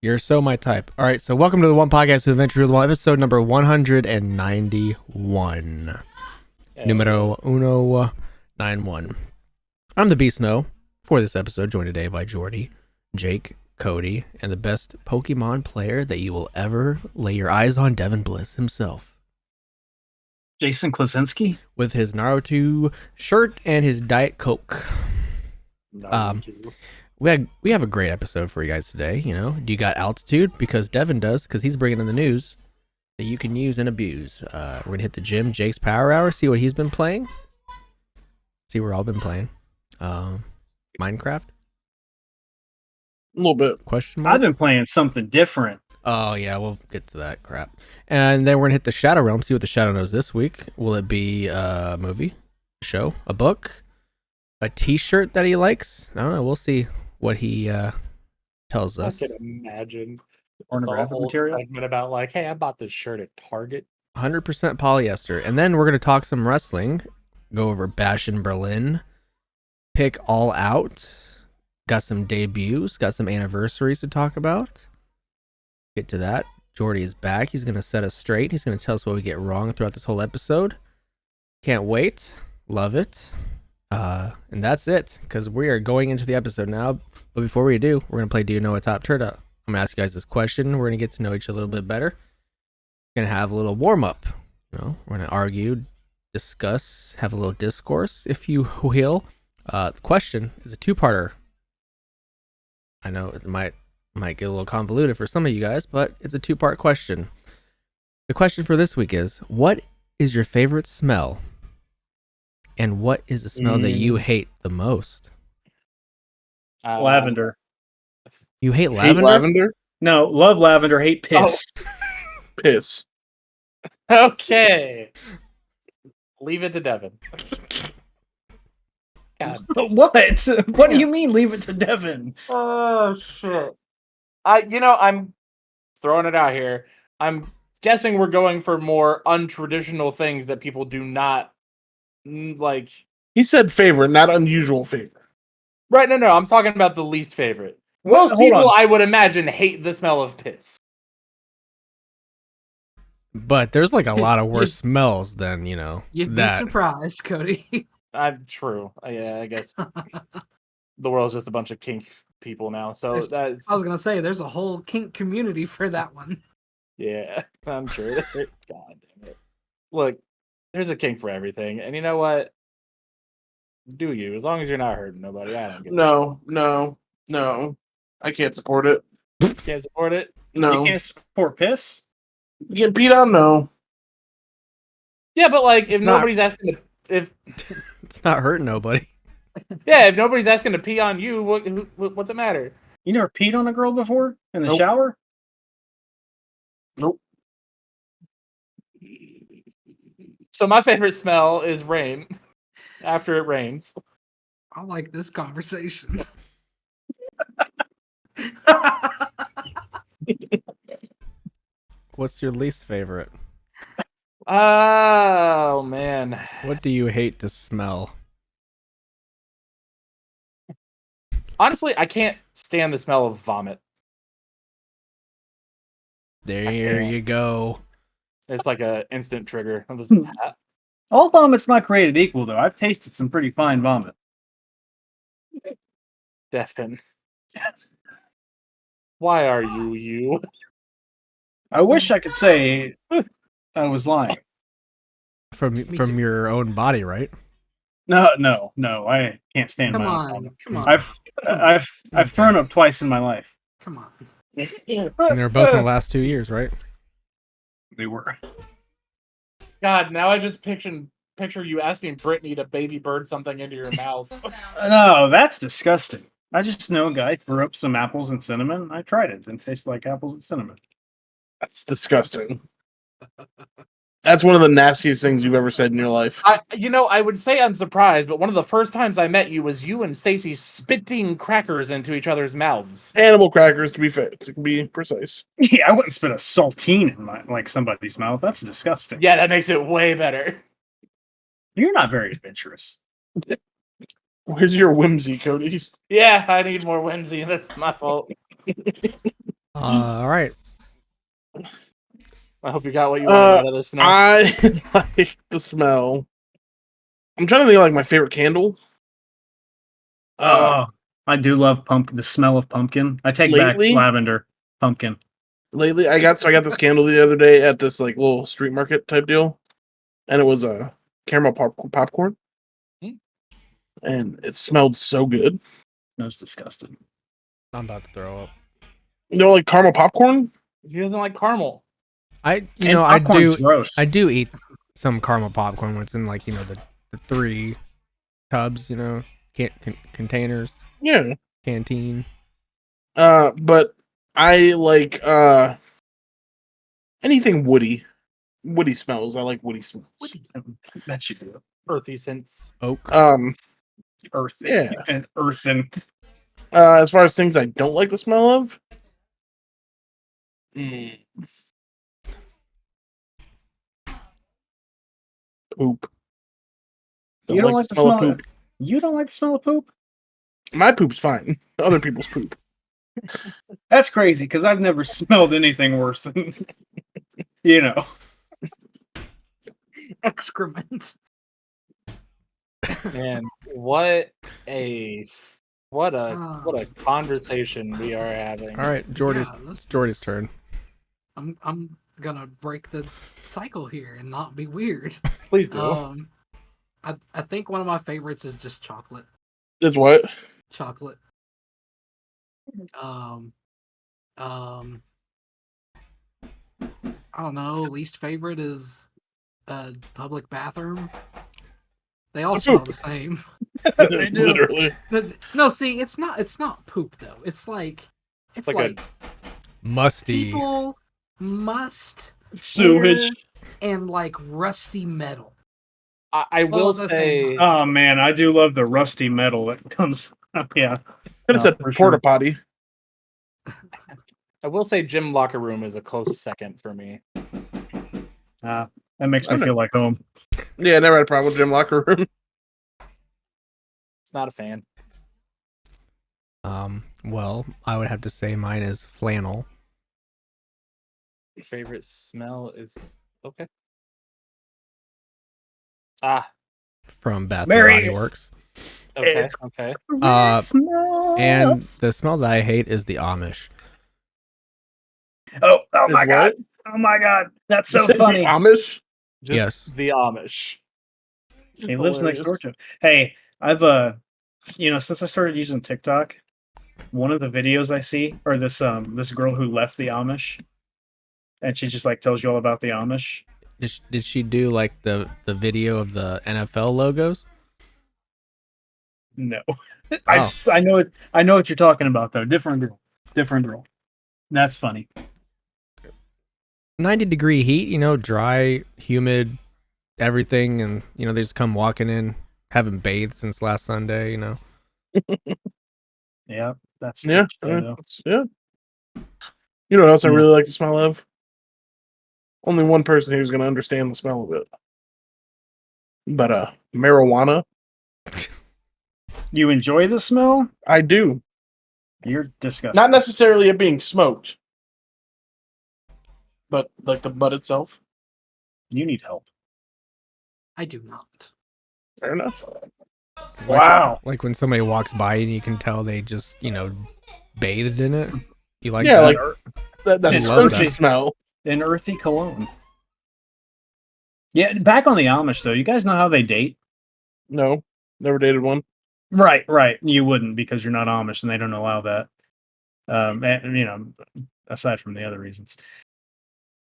You're so my type. All right, so welcome to the One Podcast with Adventure One, episode number 191. Numero 191. I'm the Beast Snow for this episode, joined today by Jordi, Jake, Cody, and the best Pokemon player that you will ever lay your eyes on, Devin Bliss himself. Jason Klasinski? With his Naruto shirt and his Diet Coke. We have a great episode for you guys today. You know, do you got altitude? Because Devin does, because he's bringing in the news that you can use and abuse. We're gonna hit the gym, Jake's Power Hour, see what he's been playing. See what we're all been playing. Minecraft. A little bit. Question mark? I've been playing something different. Oh yeah, we'll get to that crap. And then we're gonna hit the Shadow Realm, see what the Shadow knows this week. Will it be a movie, a show, a book, a T-shirt that he likes? I don't know. We'll see what he tells us. I can imagine Pornographic the whole material? segment about like, hey, I bought this shirt at Target. 100% polyester. And then we're gonna talk some wrestling. Go over Bash in Berlin. Pick All Out. Got some debuts. Got some anniversaries to talk about. Get to that. Jordi is back. He's going to set us straight. He's going to tell us what we get wrong throughout this whole episode. Can't wait. Love it. And that's it, because we are going into the episode now. But before we do, we're going to play Do You Know a TOPTERTA? I'm going to ask you guys this question. We're going to get to know each other a little bit better. Going to have a little warm-up. You know, we're going to argue, discuss, have a little discourse, if you will. The question is a two-parter. I know it might get a little convoluted for some of you guys, but it's a two-part question. The question for this week is, what is your favorite smell? And what is the smell that you hate the most? Lavender. You hate Hate lavender? lavender? No, love lavender, hate piss. Piss. Okay. Leave it to Devin. God. What? What do you mean leave it to Devin? Oh, shit. I'm throwing it out here. I'm guessing we're going for more untraditional things that people do not like. He said favorite, not unusual favorite. Right, no, I'm talking about the least favorite. What? Most Hold people, on. I would imagine, hate the smell of piss. But there's like a lot of worse smells than, you know, You'd be that. surprised, Cody. I'm true. Yeah, I guess the world's just a bunch of kink people now. So There's- that's I was gonna say there's a whole kink community for that one. yeah, I'm sure. God damn it! Look, there's a kink for everything, and you know what? Do you? As long as you're not hurting nobody, I don't give a No. I can't support it. shit. Can't support it. No. You can't support piss? You get beat on? No. Yeah, but like, if It's not- nobody's asking to, if It's not hurting nobody. if nobody's asking to pee on you, what's it matter? You never peed on a girl before? In the Nope. shower? Nope. So my favorite smell is rain. After it rains. I like this conversation. What's your least favorite? Oh man. What do you hate to smell? Honestly, I can't stand the smell of vomit. There can't. you go. It's like a instant trigger. I'm just, All vomit's not created equal, though. I've tasted some pretty fine vomit. Devin. Why are you? I wish I could say I was lying. From too. your own body, right? No. I can't stand Come my own on, vomit. come on, I've thrown up twice in my life. come on. And they were both in the last 2 years, right? They were. God, now I just picture you asking Brittany to baby bird something into your mouth. No, that's disgusting. I just know a guy threw up some apples and cinnamon. I tried it and it tasted like apples and cinnamon. That's disgusting. That's one of the nastiest things you've ever said in your life. I would say I'm surprised, but one of the first times I met you was you and Stacy spitting crackers into each other's mouths. Animal crackers, to be precise. Yeah, I wouldn't spit a saltine in somebody's mouth. That's disgusting. Yeah, that makes it way better. You're not very adventurous. Where's your whimsy, Cody? Yeah, I need more whimsy. That's my fault. All right. I hope you got what you wanted out of this. Now, I like the smell. I'm trying to think of like my favorite candle. Oh, I do love pumpkin. The smell of pumpkin. I take back Lately? lavender, pumpkin. Lately, I got this candle the other day at this like little street market type deal, and it was a caramel popcorn, Hmm. and it smelled so good. Smells disgusting. I'm about to throw up. You know, like caramel popcorn. he doesn't like caramel. I And popcorn's gross. I do eat some caramel popcorn when it's in like, the 3 tubs, containers, Yeah. canteen. But I like anything woody. Woody smells. I like woody smells. That you do. Earthy scents. Oak. Earth. Yeah. And earthen. As far as things I don't like the smell of, poop. You don't like the smell of smell of poop. You don't like the smell of poop? My poop's fine. Other people's poop. That's crazy because I've never smelled anything worse than Excrement. Man, what a conversation we are having. All right, Jordi's Yeah, it's Jordi's turn. I'm gonna break the cycle here and not be weird. Please do. I think one of my favorites is just chocolate. It's what? Chocolate. I don't know. Least favorite is public bathroom. They all smell the same. They do. Literally. No, see, it's not poop though. It's like Like Musty. people must Sewage. and like rusty metal. I will Well, at the same say, time. Oh man, I do love the rusty metal that comes. Yeah. Could have said for porta sure. potty. gym locker room is a close second for me. That makes me feel like home. Yeah, never had a problem with gym locker room. It's not a fan. Well, I would have to say mine is flannel. Favorite smell is okay. From Bath and Mary. Body Works. Okay. It's- Okay. And the smell that I hate is the Amish. oh Is my god. Oh my god. That's so You said the funny. Amish? Just Yes. the Amish. He lives next door Hilarious. to him. Hey, I've since I started using TikTok, one of the videos I see are this girl who left the Amish, and she just like tells you all about the Amish. Did she do like the video of the NFL logos? No, Oh. I know what you're talking about though. Different girl. That's funny. 90-degree heat, dry, humid, everything, and they just come walking in, haven't bathed since last Sunday. Yeah, that's Yeah. true, though. Yeah. You know what else I Yeah. really like the smell of? Only one person who's going to understand the smell of it. But marijuana, You enjoy the smell? I do. You're disgusting. Not necessarily it being smoked, but like the bud itself. You need help. I do not. Fair enough. Wow. Like when somebody walks by and you can tell they just bathed in it. You like Yeah, that? like that It's skunky earthy. smell. An earthy cologne. Yeah, back on the Amish though. You guys know how they date? No, never dated one. Right. You wouldn't because you're not Amish and they don't allow that. And aside from the other reasons.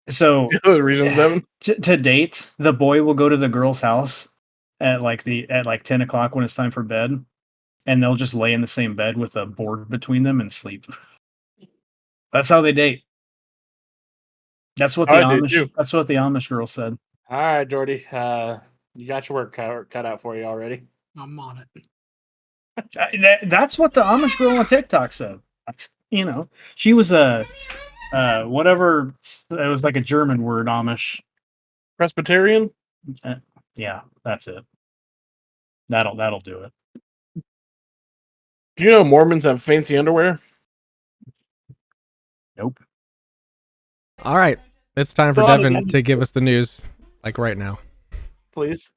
So Other reasons, Devin. to date, the boy will go to the girl's house at like 10 o'clock when it's time for bed, and they'll just lay in the same bed with a board between them and sleep. That's how they date. That's what the I did Amish. too. That's what the Amish girl said. All right, Jordi. You got your work cut out for you already. I'm on it. That's what the Amish girl on TikTok said. She was a whatever. It was like a German word, Amish. Presbyterian? Yeah, that's it. That'll do it. Do you know Mormons have fancy underwear? Nope. All right, it's time for So, Devin to give us the news, like right now. please.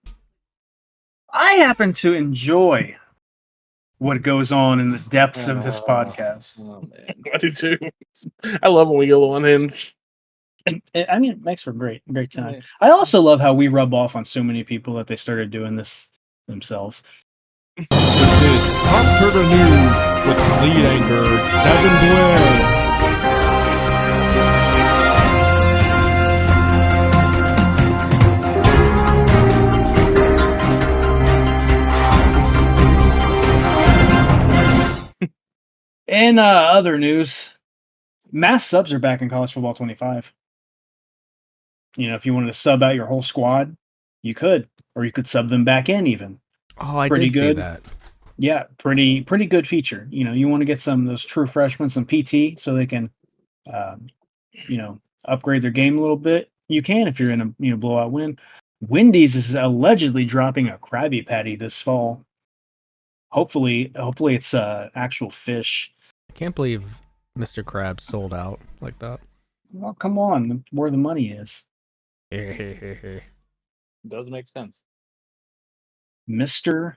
I happen to enjoy what goes on in the depths of this podcast. Oh, man. I do too. I love when we get a little unhinged. I mean, it makes for a great time. Yeah. I also love how we rub off on so many people that they started doing this themselves. This is TOPTERTA News with lead anchor Devin Blair. In other news, mass subs are back in college football 25. You know, if you wanted to sub out your whole squad, you could, or you could sub them back in even. Oh, I Pretty did see good. that. Yeah, pretty good feature. You know, you want to get some of those true freshmen some PT so they can, upgrade their game a little bit. You can if you're in a blowout win. Wendy's is allegedly dropping a Krabby Patty this fall. Hopefully it's actual fish. I can't believe Mr. Krabs sold out like that. Well, come on, where the money is. Does make sense. Mr.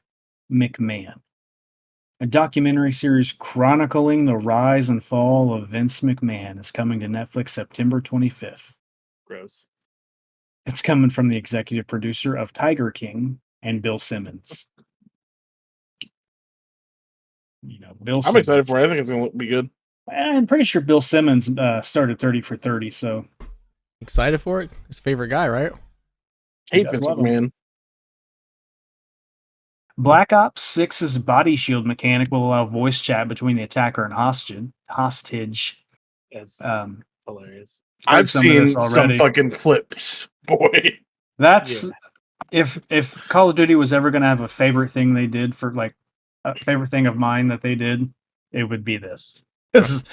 McMahon, a documentary series chronicling the rise and fall of Vince McMahon, is coming to Netflix September 25th. Gross. It's coming from the executive producer of Tiger King and Bill Simmons. Bill I'm Simmons. excited for it. I think it's going to be good. I'm pretty sure Bill Simmons started 30 for 30, so Excited for it? His favorite guy, right? Hate does Vince love him. McMahon. Black Ops 6's body shield mechanic will allow voice chat between the attacker and hostage. It's Um, hilarious. Heard I've some of this seen some already. fucking clips, boy. That's Yeah. if Call of Duty was ever going to have a favorite thing they did for like a favorite thing of mine that they did, it would be this. What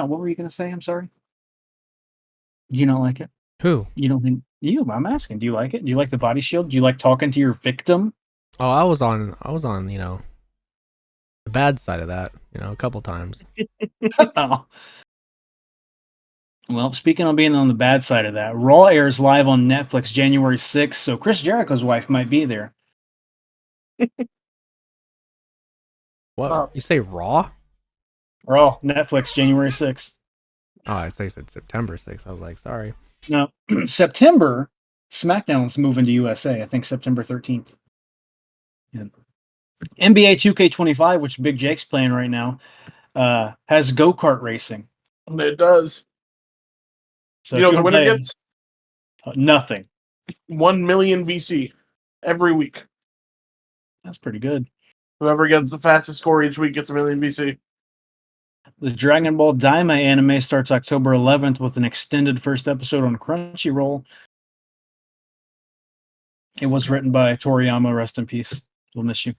were you going to say? I'm sorry. Do you not like it? Who? You don't think I'm asking, do you like it? Do you like the body shield? Do you like talking to your victim? Oh, I was on, the bad side of that, a couple times. Oh. Well, speaking of being on the bad side of that, Raw airs live on Netflix January 6th, so Chris Jericho's wife might be there. What? You say Raw? Raw, Netflix January 6th. Oh, I thought you said September 6th. I was like, sorry. No, September, SmackDown's moving to USA. I think September 13th. Yeah. NBA 2K25, which Big Jake's playing right now, has go-kart racing. It does. So You know if what the wanna winner play- gets? Nothing. 1 million VC every week. That's pretty good. Whoever gets the fastest score each week gets 1 million VC. The Dragon Ball Daima anime starts October 11th with an extended first episode on Crunchyroll. It was written by Toriyama, rest in peace. We'll miss you.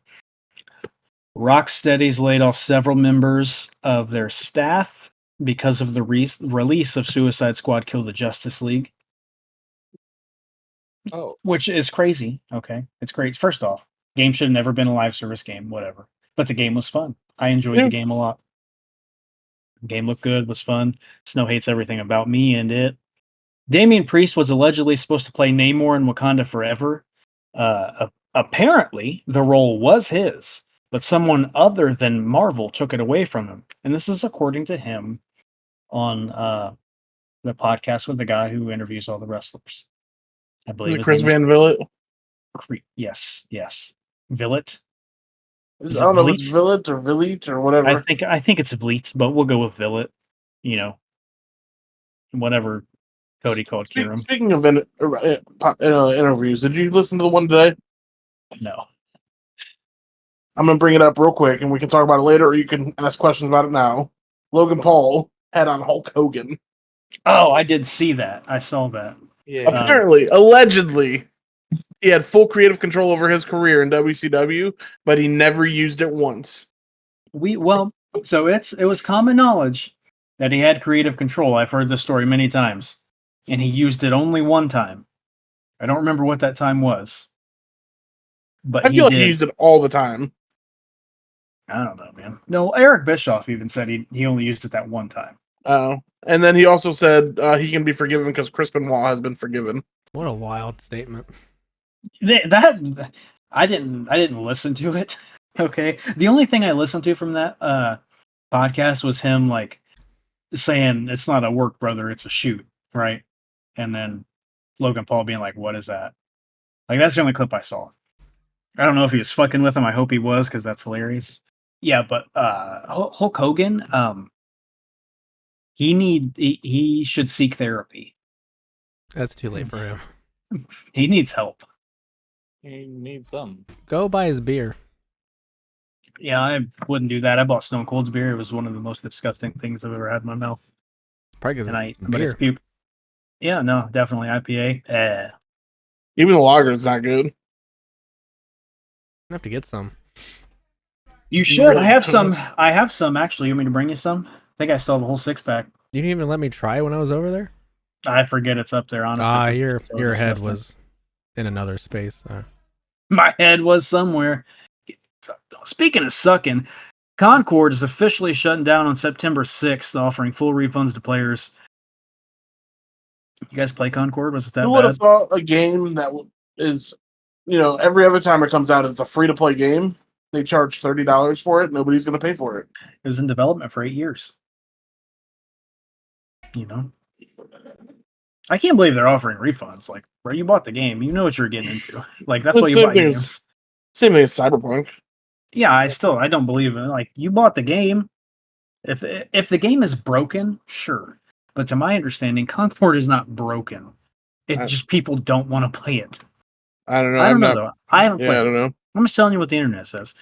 Rocksteady's laid off several members of their staff because of the release of Suicide Squad Kill the Justice League, Oh, which is crazy. Okay, it's great. First off, game should have never been a live service game, whatever. But the game was fun. I enjoyed Yeah. the game a lot. The game looked good, was fun. Snow hates everything about me and it. Damian Priest was allegedly supposed to play Namor in Wakanda Forever. Apparently, the role was his, but someone other than Marvel took it away from him. And this is according to him on the podcast with the guy who interviews all the wrestlers. I believe his Chris name is Van Vliet. Yes. Villet. I Is it don't know if it's Vliet? Villet or Villet or whatever. I think it's Vliet, but we'll go with Villet. Whatever Cody called Kieran. Speaking of interviews, did you listen to the one today? No. I'm going to bring it up real quick and we can talk about it later, or you can ask questions about it now. Logan Paul had on Hulk Hogan. Oh, I did see that. I saw that. yeah. Apparently, allegedly, he had full creative control over his career in WCW, but he never used it once. So it was common knowledge that he had creative control. I've heard this story many times, and he used it only one time. I don't remember what that time was, but I feel like he used it all the time. I don't know, man. No, Eric Bischoff even said he only used it that one time. And then he also said he can be forgiven because Chris Benoit has been forgiven. What a wild statement. That I didn't listen to it. Okay, the only thing I listened to from that podcast was him like saying it's not a work, brother, it's a shoot, right? And then Logan Paul being like, "What is that?" Like that's the only clip I saw. I don't know if he was fucking with him. I hope he was because that's hilarious. Yeah, but Hulk Hogan, he should seek therapy. That's too late for him. He needs help. He needs some. Go buy his beer. Yeah, I wouldn't do that. I bought Stone Cold's beer. It was one of the most disgusting things I've ever had in my mouth. Probably And because but it's beer. yeah, no, definitely IPA. Even the lager is not good. I have to get some. You should. Really? I have some. I have some actually. You want me to bring you some? I think I still have a whole 6-pack. You didn't even let me try when I was over there? I forget it's up there, honestly. 'cause Your it's so your head disgusting. was in another space. My head was somewhere. Speaking of sucking, Concord is officially shutting down on September 6th, offering full refunds to players. You guys play Concord? Was it that Who would bad? have thought a game that is, every other time it comes out, it's a free to play game. They charge $30 for it. Nobody's going to pay for it. It was in development for 8 years. I can't believe they're offering refunds. Like, where you bought the game, you know what you're getting into. Like, that's Well, why you same buy thing games. Same thing as Cyberpunk. Yeah, I don't believe it. Like, you bought the game. If the game is broken, sure. But to my understanding, Concord is not broken. It just people don't want to play it. I don't know. I don't know though. I haven't played. I don't know. I'm just telling you what the internet says.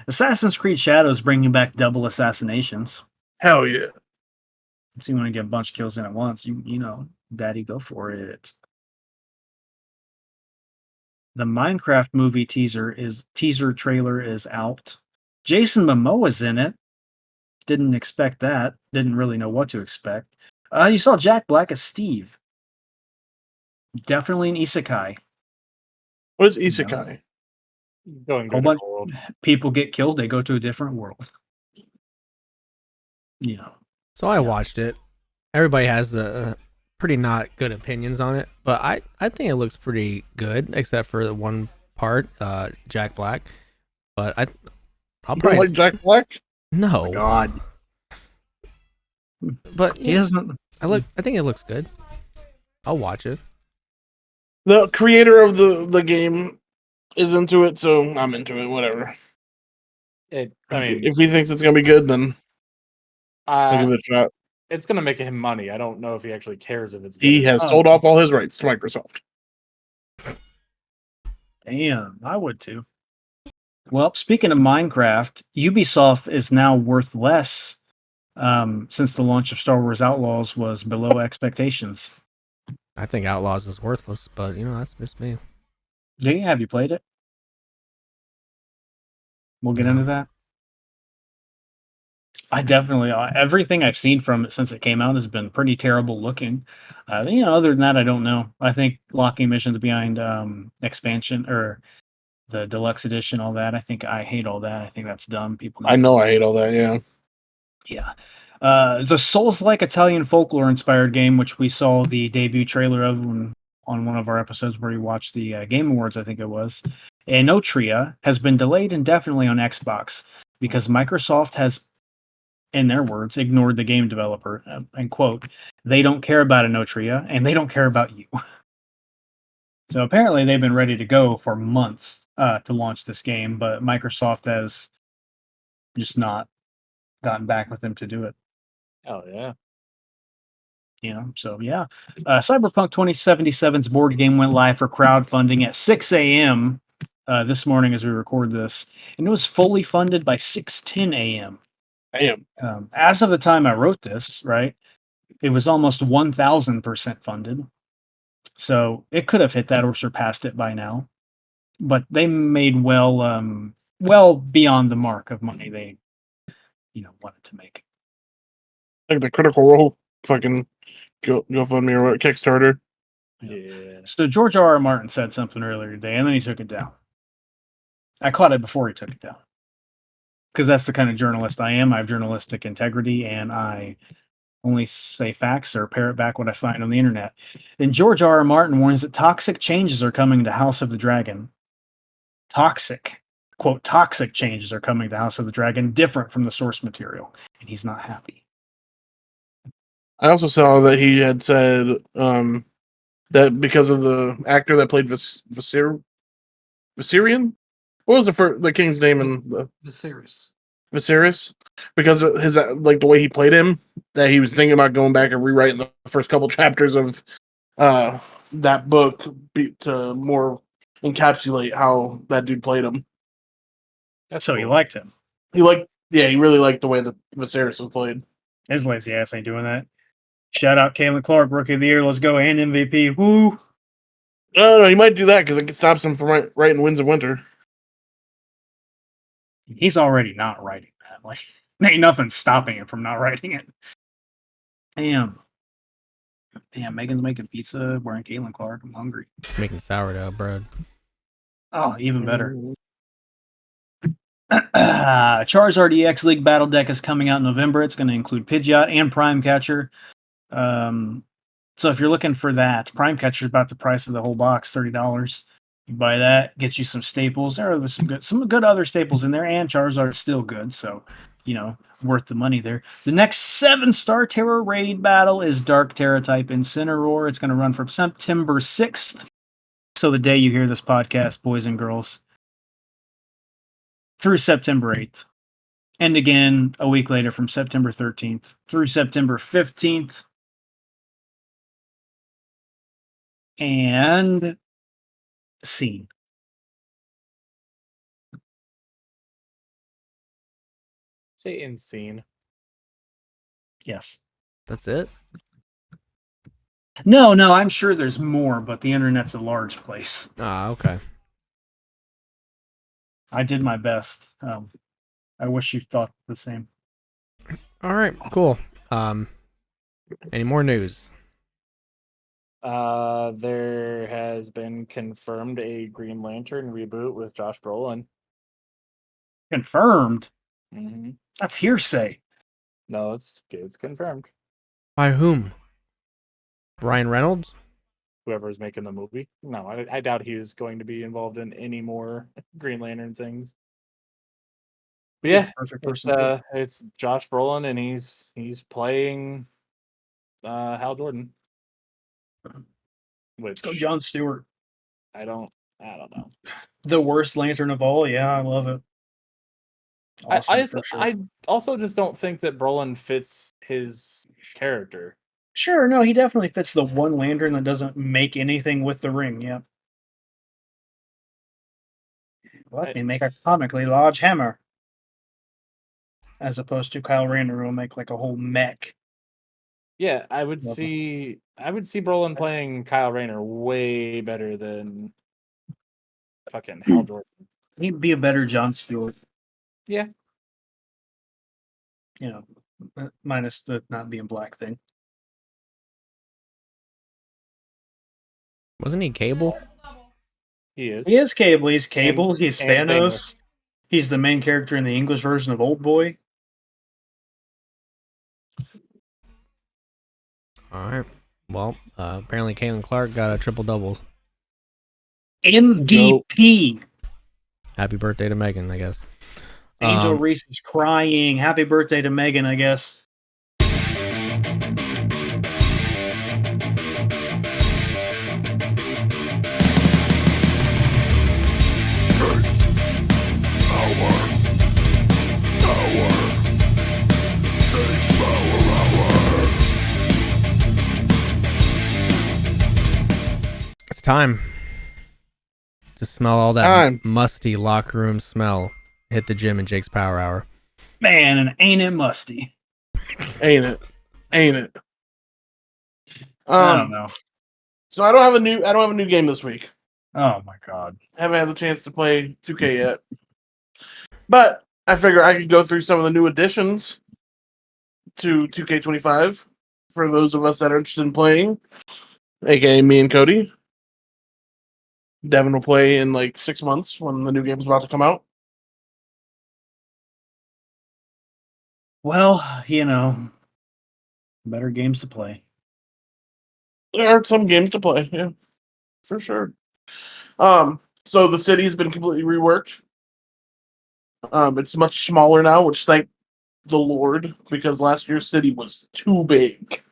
Assassin's Creed Shadows bringing back double assassinations. Hell yeah. So you want to get a bunch of kills in at once, you know, daddy, go for it. The Minecraft movie teaser trailer is out. Jason Momoa's in it. Didn't expect that. Didn't really know what to expect. You saw Jack Black as Steve. Definitely an isekai. What is Isekai? Going to Whole a bunch different world. people get killed, they go to a different world. You know. So I watched it. Everybody has the pretty not good opinions on it, but I think it looks pretty good, except for the one part, Jack Black. But I'll You don't probably like Jack Black? no. God. But He doesn't. I think it looks good. I'll watch it. The creator of the game is into it, so I'm into it. Whatever. I mean, If he thinks it's gonna be good, then I'll give it a shot. it's going to make him money. I don't know if he actually cares if it's good. He has sold off all his rights to Microsoft. Damn, I would too. Well, speaking of Minecraft, Ubisoft is now worth less since the launch of Star Wars Outlaws was below expectations. I think Outlaws is worthless, but that's just me. Have you played it? We'll get No. into that. I definitely everything I've seen from it since it came out has been pretty terrible looking. Other than that, I don't know. I think locking missions behind expansion or the deluxe edition, all that. I hate all that. I think that's dumb. People. I know I hate all that. Yeah. Yeah. The Souls-like Italian folklore-inspired game, which we saw the debut trailer of on one of our episodes where we watched the Game Awards, I think it was. Enotria has been delayed indefinitely on Xbox because Microsoft has, in their words, ignored the game developer. And quote, they don't care about Enotria and they don't care about you. So apparently they've been ready to go for months to launch this game, but Microsoft has just not gotten back with them to do it. Oh, yeah. So yeah. Cyberpunk 2077's board game went live for crowdfunding at 6 a.m. This morning as we record this, and it was fully funded by 6:10 a.m. Damn. As of the time I wrote this, right, it was almost 1,000% funded. So it could have hit that or surpassed it by now. But they made well beyond the mark of money they wanted to make. Like the Critical Role fucking GoFundMe or what, Kickstarter. Yeah. So George R.R. Martin said something earlier today, and then he took it down. I caught it before he took it down. because that's the kind of journalist I am. I have journalistic integrity, and I only say facts or parrot back what I find on the internet. And George R. R. Martin warns that toxic changes are coming to House of the Dragon. Toxic, quote, toxic changes are coming to House of the Dragon, different from the source material, and he's not happy. I also saw that he had said that because of the actor that played Viserion, what was the king's name in Viserys. Viserys? Because of his like the way he played him, that he was thinking about going back and rewriting the first couple chapters of that book to more encapsulate how that dude played him. So he liked him. He really liked the way that Viserys was played. His lazy ass ain't doing that. Shout out Caitlin Clark, Rookie of the Year. Let's go, and MVP. Woo! No, he might do that because it stops him from writing Winds of Winter. He's already not writing that. Like, ain't nothing stopping him from not writing it. Damn, Megan's making pizza wearing Caitlin Clark. I'm hungry. He's making sourdough bread. Oh, even better. Charizard EX League Battle Deck is coming out in November. It's going to include Pidgeot and Prime Catcher. So if you're looking for that, Prime Catcher is about the price of the whole box, $30. You buy that, get you some staples. There are some good other staples in there, and Charizard's still good, so worth the money there. The next 7-star Terra Raid battle is Dark Terra type Incineroar. It's going to run from September 6th, so the day you hear this podcast, boys and girls, through September 8th. And again, a week later from September 13th through September 15th. And scene. Say insane. Yes. That's it? No, I'm sure there's more, but the internet's a large place. Ah, okay. I did my best. I wish you thought the same. All right, cool. Any more news? There has been confirmed a Green Lantern reboot with Josh Brolin. Confirmed? Mm-hmm. That's hearsay. No, it's confirmed. By whom? Ryan Reynolds? Whoever's making the movie. No, I doubt he's going to be involved in any more Green Lantern things. But yeah, Perfect person. it's Josh Brolin, and he's playing Hal Jordan. Let's go, Jon Stewart. I don't know. The worst Lantern of all. Yeah, I love it. Awesome, I also just don't think that Brolin fits his character. Sure, no, he definitely fits the one Lantern that doesn't make anything with the ring. Yeah. Let me make a comically large hammer. As opposed to Kyle Rayner, who will make like a whole mech. Yeah, I would see Brolin playing Kyle Rayner way better than fucking Hal Jordan. He'd be a better Jon Stewart. Yeah. Minus the not being black thing. Wasn't he Cable? He is. He is Cable. He's Cable. He's and Thanos. He's the main character in the English version of Old Boy. All right. Well, apparently Caitlin Clark got a triple-double. MVP. Happy birthday to Megan, I guess. Angel Reese is crying. Happy birthday to Megan, I guess. It's time to smell all that musty locker room smell. Hit the gym in Jake's Power Hour. Man, and ain't it musty? Ain't it? I don't know. So I don't have a new game this week. Oh my god. Haven't had the chance to play 2K yet. But I figure I could go through some of the new additions to 2K25 for those of us that are interested in playing, aka me and Cody. Devin will play in like 6 months when the new game is about to come out. Well, better games to play. There are some games to play, yeah, for sure. So the city's been completely reworked. It's much smaller now, which thank the Lord, because last year's city was too big.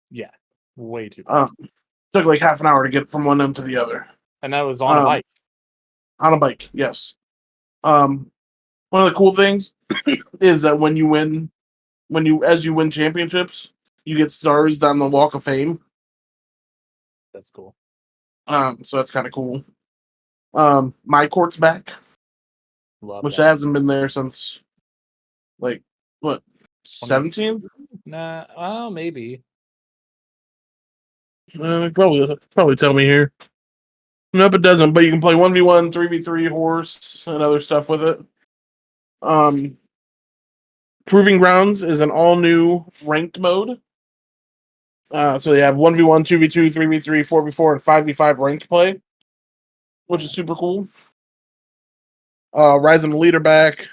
Yeah, way too big. Took like half an hour to get from one end to the other. And that was on a bike. On a bike, yes. One of the cool things is that when you win championships, you get stars down the Walk of Fame. That's cool. So that's kind of cool. My court's back, Love which that. hasn't been there since like what 17? Nah, well, maybe. Probably tell me here. Nope, it doesn't. But you can play 1v1, 3v3 horse, and other stuff with it. Proving Grounds is an all new ranked mode. So they have 1v1, 2v2, 3v3, 4v4, and 5v5 ranked play, which is super cool. Rising the leader back.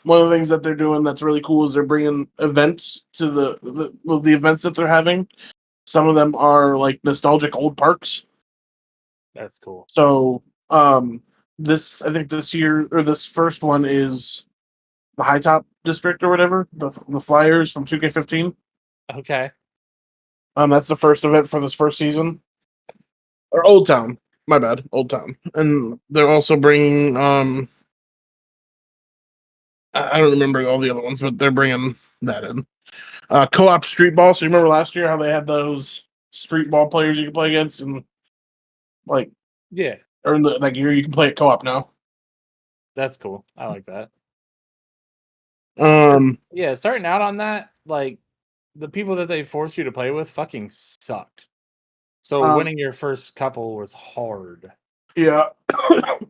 One of the things that they're doing that's really cool is they're bringing events to the events that they're having. Some of them are like nostalgic old parks. That's cool. So, I think this year or this first one is the High Top District or whatever, the Flyers from 2K15. Okay. That's the first event for this first season. Or Old Town, my bad, Old Town, and they're also bringing I don't remember all the other ones, but they're bringing that in. Co-op street ball. So you remember last year how they had those street ball players you could play against, and like Yeah, or in the year you can play it co-op now. that's cool. I like that. Um, Yeah, starting out on that, like the people that they forced you to play with fucking sucked. So winning your first couple was hard. yeah.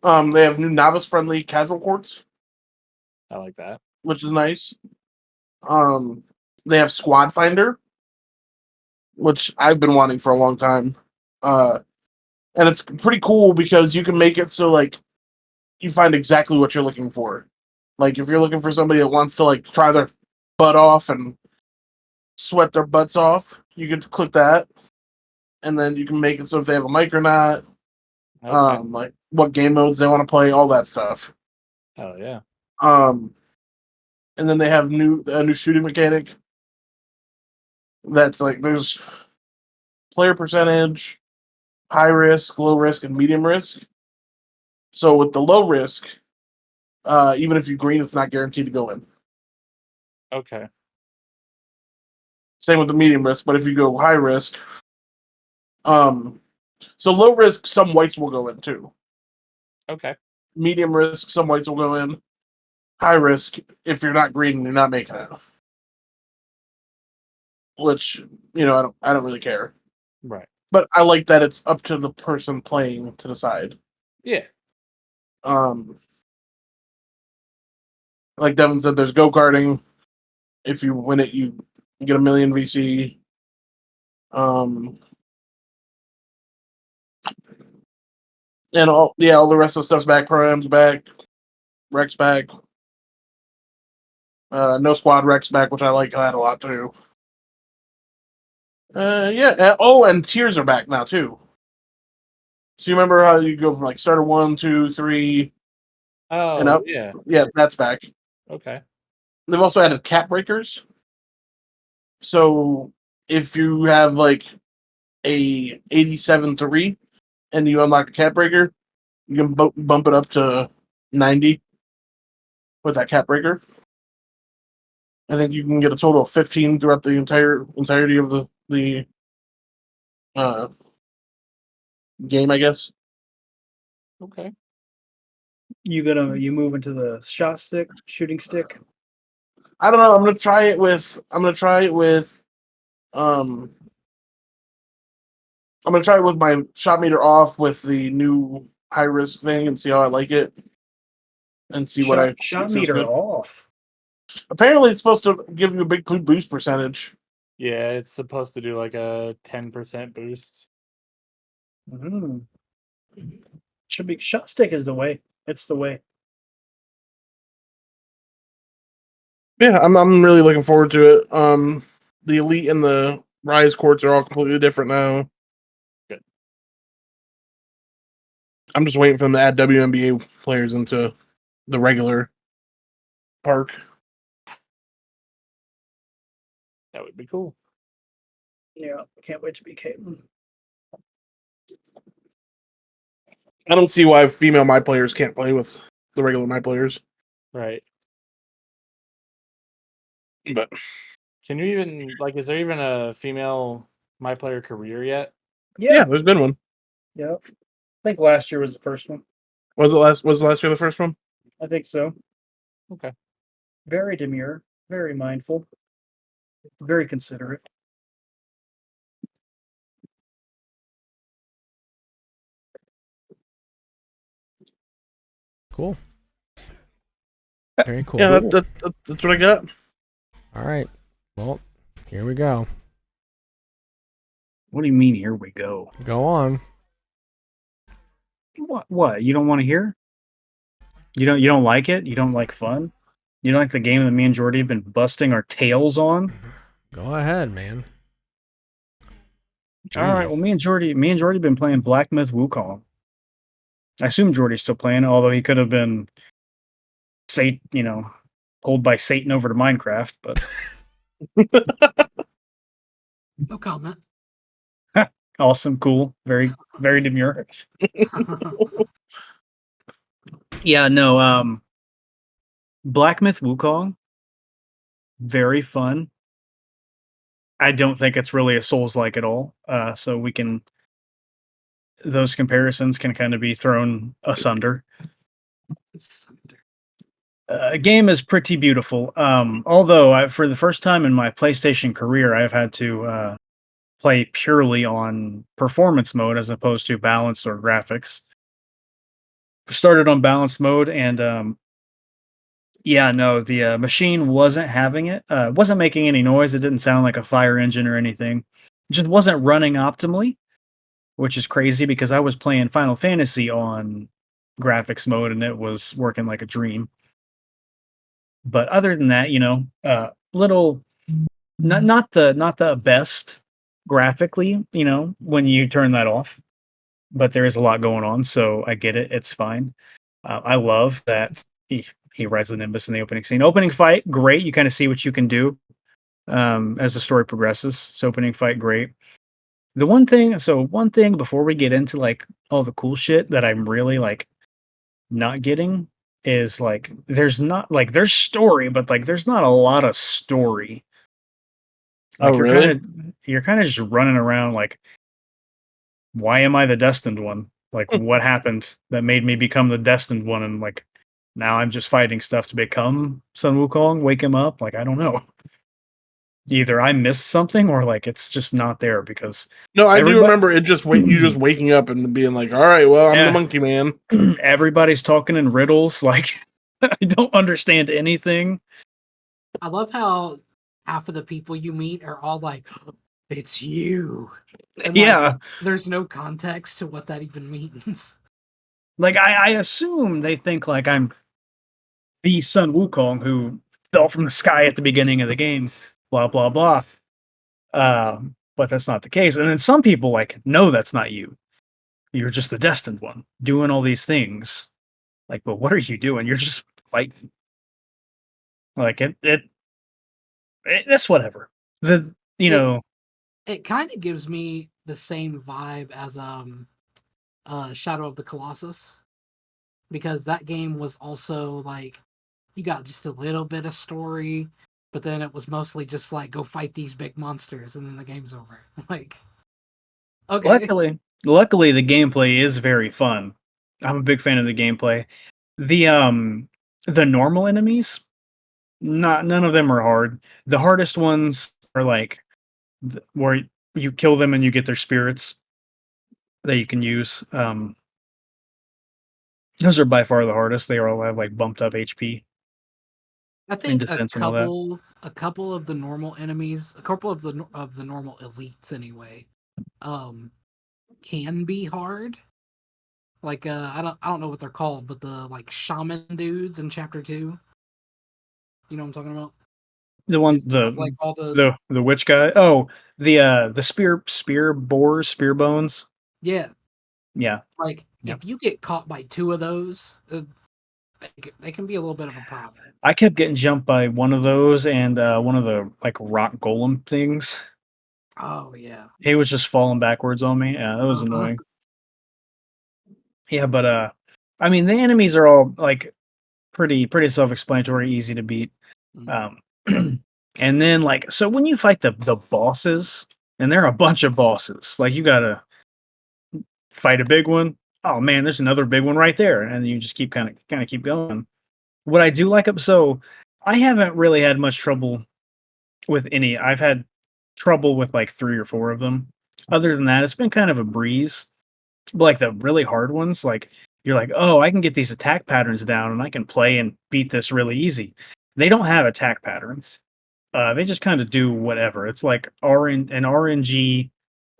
They have new novice-friendly casual courts, I like that. which is nice. They have Squad Finder, which I've been wanting for a long time. And it's pretty cool because you can make it so like you find exactly what you're looking for. Like if you're looking for somebody that wants to like try their butt off and sweat their butts off, you can click that, and then you can make it so if they have a mic or not, Okay. like what game modes they want to play, all that stuff. Oh yeah. And then they have a new shooting mechanic. That's like there's player percentage, high risk, low risk, and medium risk. So with the low risk, even if you green, it's not guaranteed to go in. Okay. Same with the medium risk, but if you go high risk, so low risk, some whites will go in too. Okay. Medium risk, some whites will go in. High risk, if you're not green, you're not making it. Which I don't really care. Right. But I like that it's up to the person playing to decide. Yeah. Like Devin said, there's go-karting. If you win it, you get 1 million VC. And all the rest of the stuff's back. Pro-Am's back. Rex back. No squad Rex back, which I like that a lot too. And tiers are back now too. So you remember how you go from like starter 1, 2, 3, and Oh up? yeah. Yeah, that's back. Okay. They've also added cap breakers. So if you have like a 87-3 and you unlock a cap breaker, you can bump it up to 90 with that cap breaker. I think you can get a total of 15 throughout the entirety of the game, I guess. Okay. You move into the shooting stick. I don't know. I'm gonna try it with. I'm gonna try it with my shot meter off with the new high risk thing and see how I like it, and see what I shot feels meter good. off. Apparently, it's supposed to give you a big boost percentage. Yeah, it's supposed to do like a 10% boost. Should be shot stick is the way. It's the way. Yeah, I'm really looking forward to it. The Elite and the Rise courts are all completely different now. Good. I'm just waiting for them to add WNBA players into the regular park. That would be cool. Yeah, can't wait to be Caitlyn. I don't see why female my players can't play with the regular my players. Right. But Can you even is there even a female My Player career yet? yeah, there's been one. Yep. I think last year was the first one. Was last year the first one? I think so. Okay. Very demure, very mindful, very considerate. Cool. Very cool. Yeah, that's what I got. All right. Well, here we go. What do you mean? Here we go. Go on. What? You don't want to hear? You don't like it? You don't like fun? You don't like the game that me and Jordi have been busting our tails on? Go ahead, man. All right. Well, Jeez. me and Jordi have been playing Black Myth Wukong. I assume Jordi's still playing, although he could have been, pulled by Satan over to Minecraft. But No comment. awesome, cool, very, very demure. Yeah, no. Black Myth Wukong, very fun. I don't think it's really a Souls-like at all. So those comparisons can kind of be thrown asunder. Game is pretty beautiful. Although for the first time in my PlayStation career, I've had to play purely on performance mode as opposed to balanced or graphics. Started on balanced mode, and the machine wasn't having it. Wasn't making any noise. It didn't sound like a fire engine or anything. It just wasn't running optimally, which is crazy because I was playing Final Fantasy on graphics mode and it was working like a dream. But other than that, little not the best graphically, when you turn that off. But there is a lot going on, so I get it. It's fine. I love that he rides the Nimbus in the opening scene. Opening fight, great. You kind of see what you can do as the story progresses. So opening fight, great. One thing before we get into all the cool shit that I'm really not getting is there's story, but there's not a lot of story. Oh, really? You're kind of just running around why am I the destined one? What happened that made me become the destined one? And now I'm just fighting stuff to become Sun Wukong, wake him up. I don't know. Either I missed something or it's just not there because No, I do remember it just you just waking up and being like, all right, well, I'm the monkey man. Everybody's talking in riddles. I don't understand anything. I love how half of the people you meet are all like, it's you. And there's no context to what that even means. I assume they think I'm the Sun Wukong who fell from the sky at the beginning of the game, blah, blah, blah. But that's not the case. And then some people no, that's not you. You're just the destined one doing all these things. But what are you doing? You're just fighting. It's whatever. It kind of gives me the same vibe as Shadow of the Colossus, because that game was also you got just a little bit of story, but then it was mostly just go fight these big monsters and then the game's over. Okay. Luckily the gameplay is very fun. I'm a big fan of the gameplay. The normal enemies, none of them are hard. The hardest ones are where you kill them and you get their spirits that you can use. Those are by far the hardest. They all have bumped up HP. I think defense and all that. a couple of the normal enemies, a couple of the normal elites anyway, can be hard. I don't know what they're called, but the shaman dudes in chapter 2. You know what I'm talking about? The one, Did you have, like, all the witch guy. Oh, the spear bones. yeah, Yeah. like, Yep. if you get caught by 2 of those, they can be a little bit of a problem. I kept getting jumped by one of those and one of the like rock golem things. Oh, yeah. He was just falling backwards on me. Yeah, that was Uh-huh. annoying. Yeah, but I mean the enemies are all like pretty self-explanatory, easy to beat. Mhm. And then like so when you fight the bosses, and there are a bunch of bosses, like you gotta fight a big one. Oh man, there's another big one right there, and you just keep kind of keep going. What I do like so I haven't really had much trouble with any. I've had trouble with like 3 or 4 of them. Other than that, it's been kind of a breeze. But like the really hard ones, like you're like, oh, I can get these attack patterns down and I can play and beat this really easy. They don't have attack patterns. They just kind of do whatever. It's like an RNG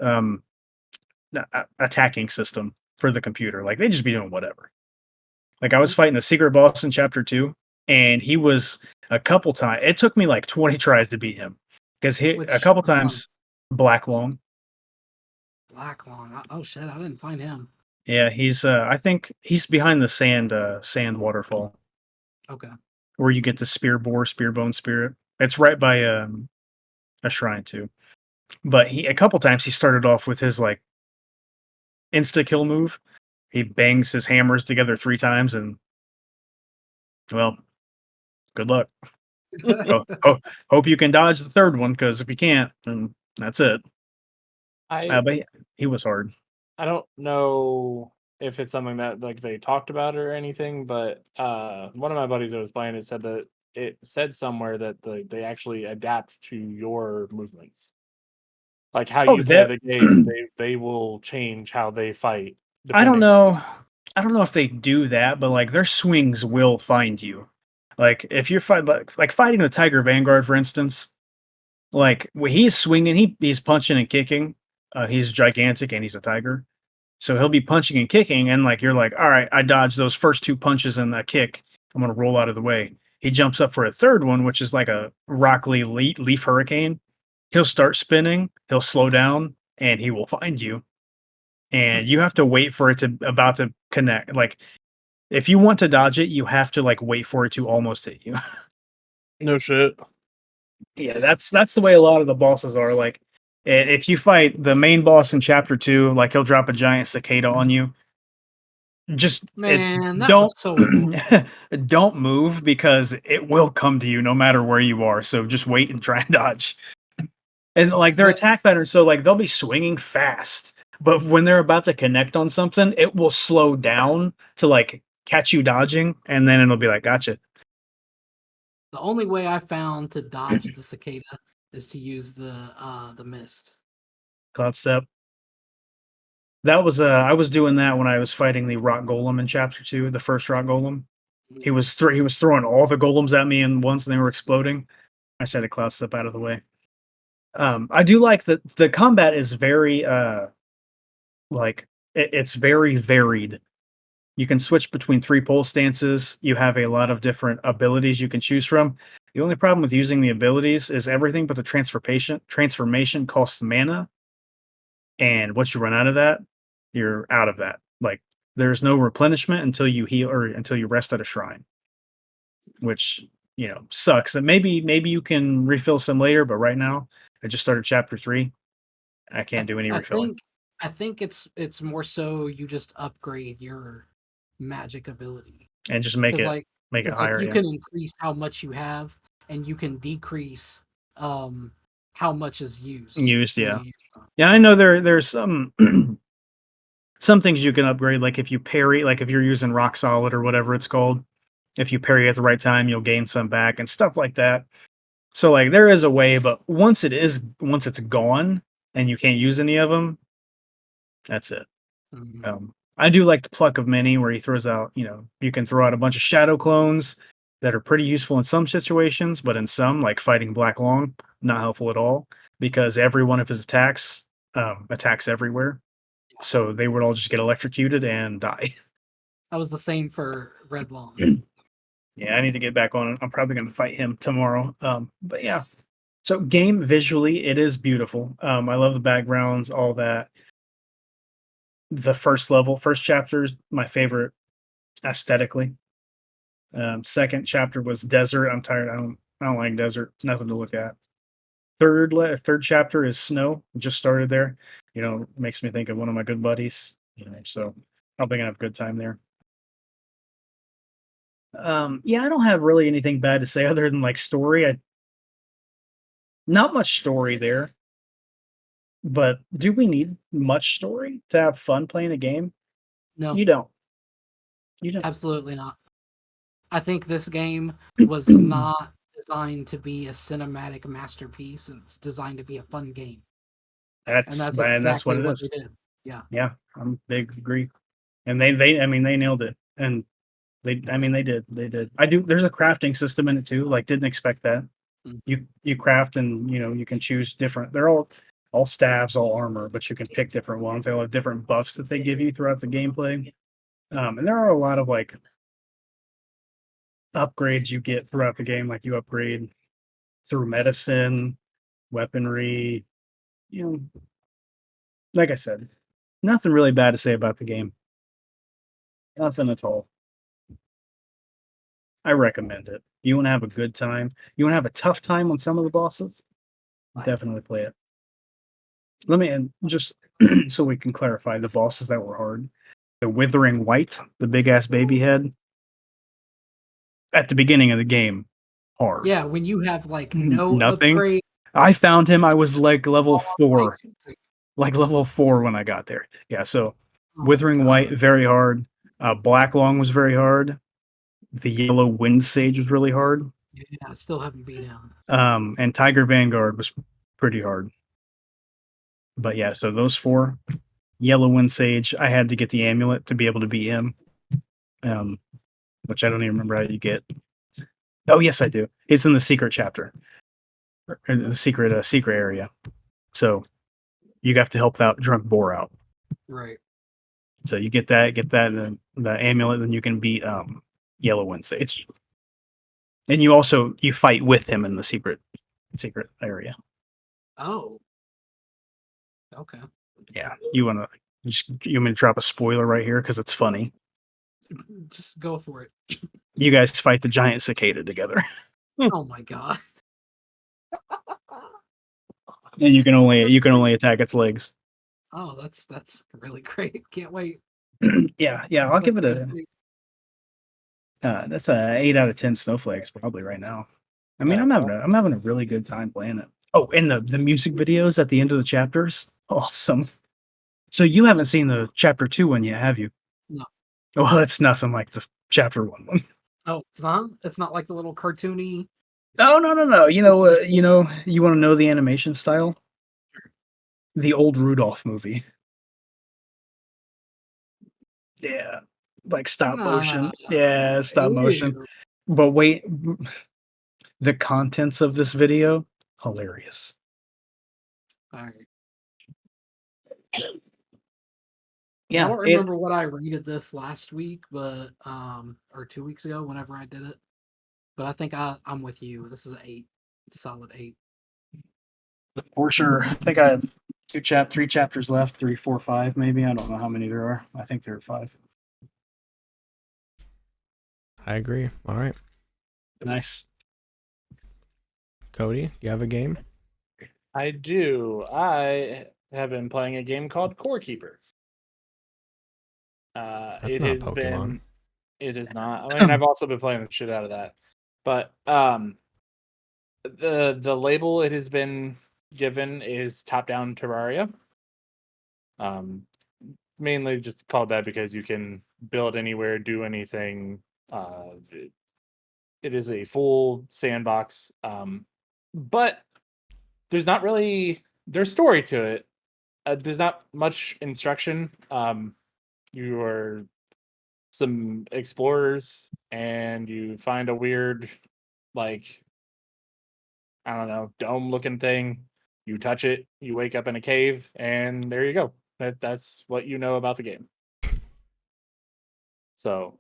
um, attacking system for the computer. Like they just be doing whatever. Like I was fighting the secret boss in chapter 2, and he was a couple times. It took me like 20 tries to beat him because a Which couple which one? times Black Long. Black Long. Oh, shit, I didn't find him. Yeah, he's I think he's behind the sand waterfall Okay. where you get the spear bone spirit. It's right by a shrine too. But a couple times he started off with his like insta kill move. He bangs his hammers together 3 times and well, good luck. Hope you can dodge the third one, because if you can't, then that's it. But he was hard. I don't know if it's something that like they talked about or anything, but one of my buddies that was playing it said that it said somewhere that they actually adapt to your movements, like how you play the game. They will change how they fight. I don't know. I don't know if they do that, but like their swings will find you. Like if you're like fighting the Tiger Vanguard, for instance, like when he's swinging, he's punching and kicking. He's gigantic and he's a tiger. So he'll be punching and kicking, and like you're like, all right, I dodged those first 2 punches and that kick. I'm gonna roll out of the way. He jumps up for a third one, which is like a Rock Lee leaf hurricane. He'll start spinning, he'll slow down, and he will find you. And you have to wait for it to about to connect. Like if you want to dodge it, you have to like wait for it to almost hit you. No shit. Yeah, that's the way a lot of the bosses are. Like if you fight the main boss in chapter 2, like he'll drop a giant cicada on you. Just Man, that don't was so annoying. don't move, because it will come to you no matter where you are. So just wait and try and dodge. And like their attack pattern, so like they'll be swinging fast, but when they're about to connect on something, it will slow down to like catch you dodging, and then it'll be like, gotcha. The only way I found to dodge the cicada is to use the mist. Cloud step. That was I was doing that when I was fighting the rock golem in chapter 2, the first rock golem. He was throwing all the golems at me and once, and they were exploding. I just had to cloud step out of the way. I do like that the combat is very like it's very varied. You can switch between 3 pole stances. You have a lot of different abilities you can choose from. The only problem with using the abilities is everything but the transformation costs mana. And once you run out of that, you're out of that. Like there's no replenishment until you heal or until you rest at a shrine, which sucks. And maybe you can refill some later, but right now I just started chapter 3. I can't do any refilling. I think it's more so you just upgrade your magic ability And just make it higher. You can increase how much you have, and you can decrease how much is used. Yeah. Yeah, I know there's some some things you can upgrade, like if you parry, like if you're using rock solid or whatever it's called, if you parry at the right time, you'll gain some back and stuff like that. So like there is a way, but once it's gone and you can't use any of them, that's it. Mm-hmm. I do like the pluck of many, where he throws out, you can throw out a bunch of shadow clones that are pretty useful in some situations, but in some, like fighting Black Long, not helpful at all, because every one of his attacks attacks everywhere. So they would all just get electrocuted and die. That was the same for Red Long. Yeah, I need to get back on it. I'm probably going to fight him tomorrow. But yeah. So game visually, it is beautiful. I love the backgrounds, all that. The first level, first chapter is my favorite aesthetically. Second chapter was desert. I'm tired. I don't like desert. Nothing to look at. Third chapter is snow. Just started there. Makes me think of one of my good buddies. So probably gonna have a good time there. Yeah, I don't have really anything bad to say other than like story. Not much story there. But do we need much story to have fun playing a game? No, You don't. You don't. absolutely not. I think this game was not designed to be a cinematic masterpiece. It's designed to be a fun game. And that's That's what exactly it what is. they did. Yeah. Yeah, I'm big agree. And they nailed it. And they did. They did. There's a crafting system in it too. Like didn't expect that. Mm. You craft and you can choose different. They're all staves, all armor, but you can pick different ones. They all have different buffs that they give you throughout the gameplay. And there are a lot of like upgrades you get throughout the game. Like you upgrade through medicine, weaponry, like I said, nothing really bad to say about the game. Nothing at all. I recommend it. You want to have a good time. You want to have a tough time on some of the bosses? Definitely play it. Let me, and just so we can clarify the bosses that were hard. The Withering White, the big ass baby head, at the beginning of the game, hard. Yeah, when you have like no Nothing. upgrade. I found him. I was like level 4. Like, Like level 4 when I got there. Yeah, so oh my Withering White, God. very hard. Black Long was very hard. The Yellow Wind Sage was really hard. Yeah, I still haven't beat him. And Tiger Vanguard was pretty hard. But yeah, so those 4. Yellow Wind Sage, I had to get the amulet to be able to beat him. Which I don't even remember how you get. Oh yes, I do. It's in the secret chapter. Or the secret area. So you have to help that drunk boar out. Right. So you get that, and then the amulet, then you can beat Yellow Wind Sage. And you fight with him in the secret area. Oh. Okay. Yeah. You want me to drop a spoiler right here because it's funny. Just go for it. You guys fight the giant cicada together. Oh my God. And you can only attack its legs. Oh, that's really great. Can't wait. Yeah, I'll give it that's a 8 out of 10 snowflakes probably right now. I mean, I'm having a really good time playing it. Oh, and the music videos at the end of the chapters, awesome. So you haven't seen the chapter 2 one yet, have you? No. Well, it's nothing like the chapter 1 one. Oh, it's not. It's not like the little cartoony. Oh no. You want to know the animation style? The old Rudolph movie. Yeah, like stop motion. Yeah, stop motion. Ew. But wait, the contents of this video, hilarious. All right. Yeah, I don't remember what I rated this last week, but or 2 weeks ago, whenever I did it. But I think I'm with you. This is an 8, solid 8. For sure. I think I have 3 chapters left, 3, 4, 5, maybe. I don't know how many there are. I think there are 5. I agree. All right. Nice. Cody, you have a game? I do. I have been playing a game called Core Keeper. That's It not has Pokemon. been. It is not. I mean, I've also been playing the shit out of that. But the label it has been given is top-down Terraria. Mainly just called that because you can build anywhere, do anything. It is a full sandbox, but there's not really there's story to it. There's not much instruction. You are some explorers, and you find a weird, like, I don't know, dome-looking thing. You touch it, you wake up in a cave, and there you go. That's what you know about the game. So,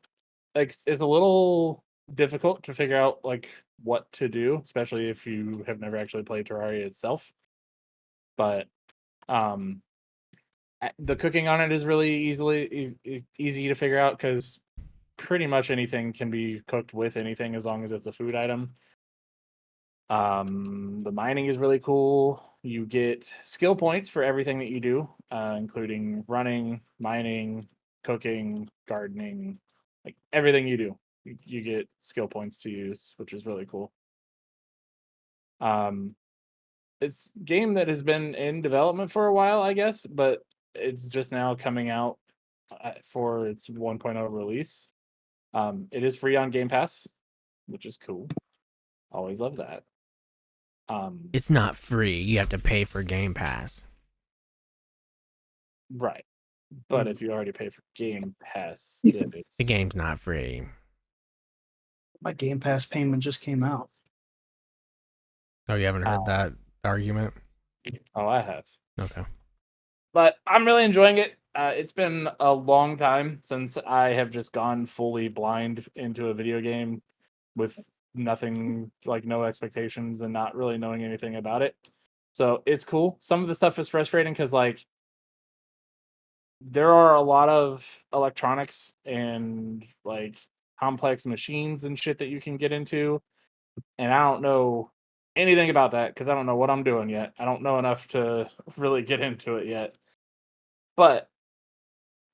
like, it's a little difficult to figure out like what to do, especially if you have never actually played Terraria itself. But the cooking on it is really easy to figure out because pretty much anything can be cooked with anything as long as it's a food item. The mining is really cool. You get skill points for everything that you do, including running, mining, cooking, gardening, like everything you do. You get skill points to use, which is really cool. It's a game that has been in development for a while, I guess, but it's just now coming out for its 1.0 release. It is free on Game Pass, which is cool. Always love that. It's not free. You have to pay for Game Pass. Right. But if you already pay for Game Pass, then it's The game's not free. My Game Pass payment just came out. Oh, you haven't heard that argument? Oh, I have. Okay. But I'm really enjoying it. It's been a long time since I have just gone fully blind into a video game with nothing, like no expectations and not really knowing anything about it. So it's cool. Some of the stuff is frustrating because like there are a lot of electronics and like complex machines and shit that you can get into. And I don't know anything about that because I don't know what I'm doing yet. I don't know enough to really get into it yet. But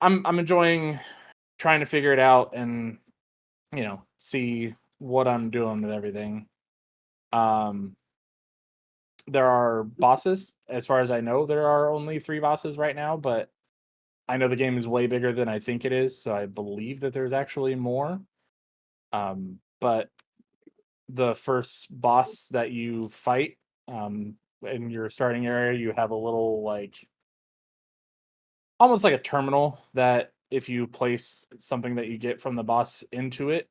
I'm enjoying trying to figure it out and see what I'm doing with everything. There are bosses. As far as I know, there are only 3 bosses right now, but I know the game is way bigger than I think it is, so I believe that there's actually more. But the first boss that you fight, in your starting area, you have a little like almost like a terminal that if you place something that you get from the boss into it,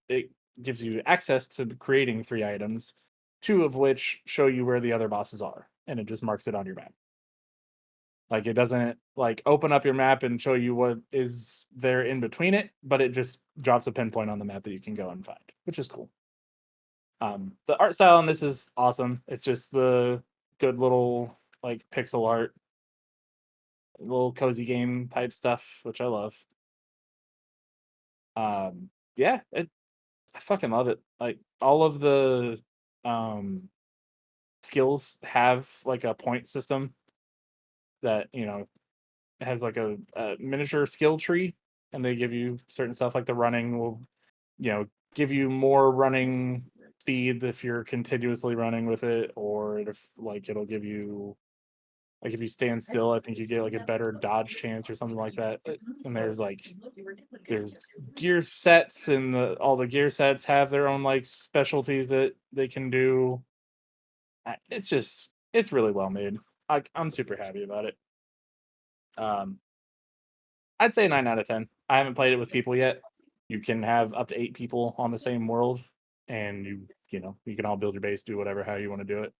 it gives you access to creating 3 items, 2 of which show you where the other bosses are, and it just marks it on your map. Like it doesn't like open up your map and show you what is there in between it, but it just drops a pinpoint on the map that you can go and find, which is cool. The art style on this is awesome. It's just the good little like pixel art, little cozy game type stuff, which I love. Yeah, I fucking love it. Like all of the skills have like a point system that has like a miniature skill tree, and they give you certain stuff. Like the running will give you more running speed if you're continuously running with it, or if like it'll give you like if you stand still, I think you get like a better dodge chance or something like that. And there's gear sets, and all the gear sets have their own like specialties that they can do. It's really well made. I'm super happy about it. I'd say 9 out of 10. I haven't played it with people yet. You can have up to 8 people on the same world, and you can all build your base, do whatever how you want to do it.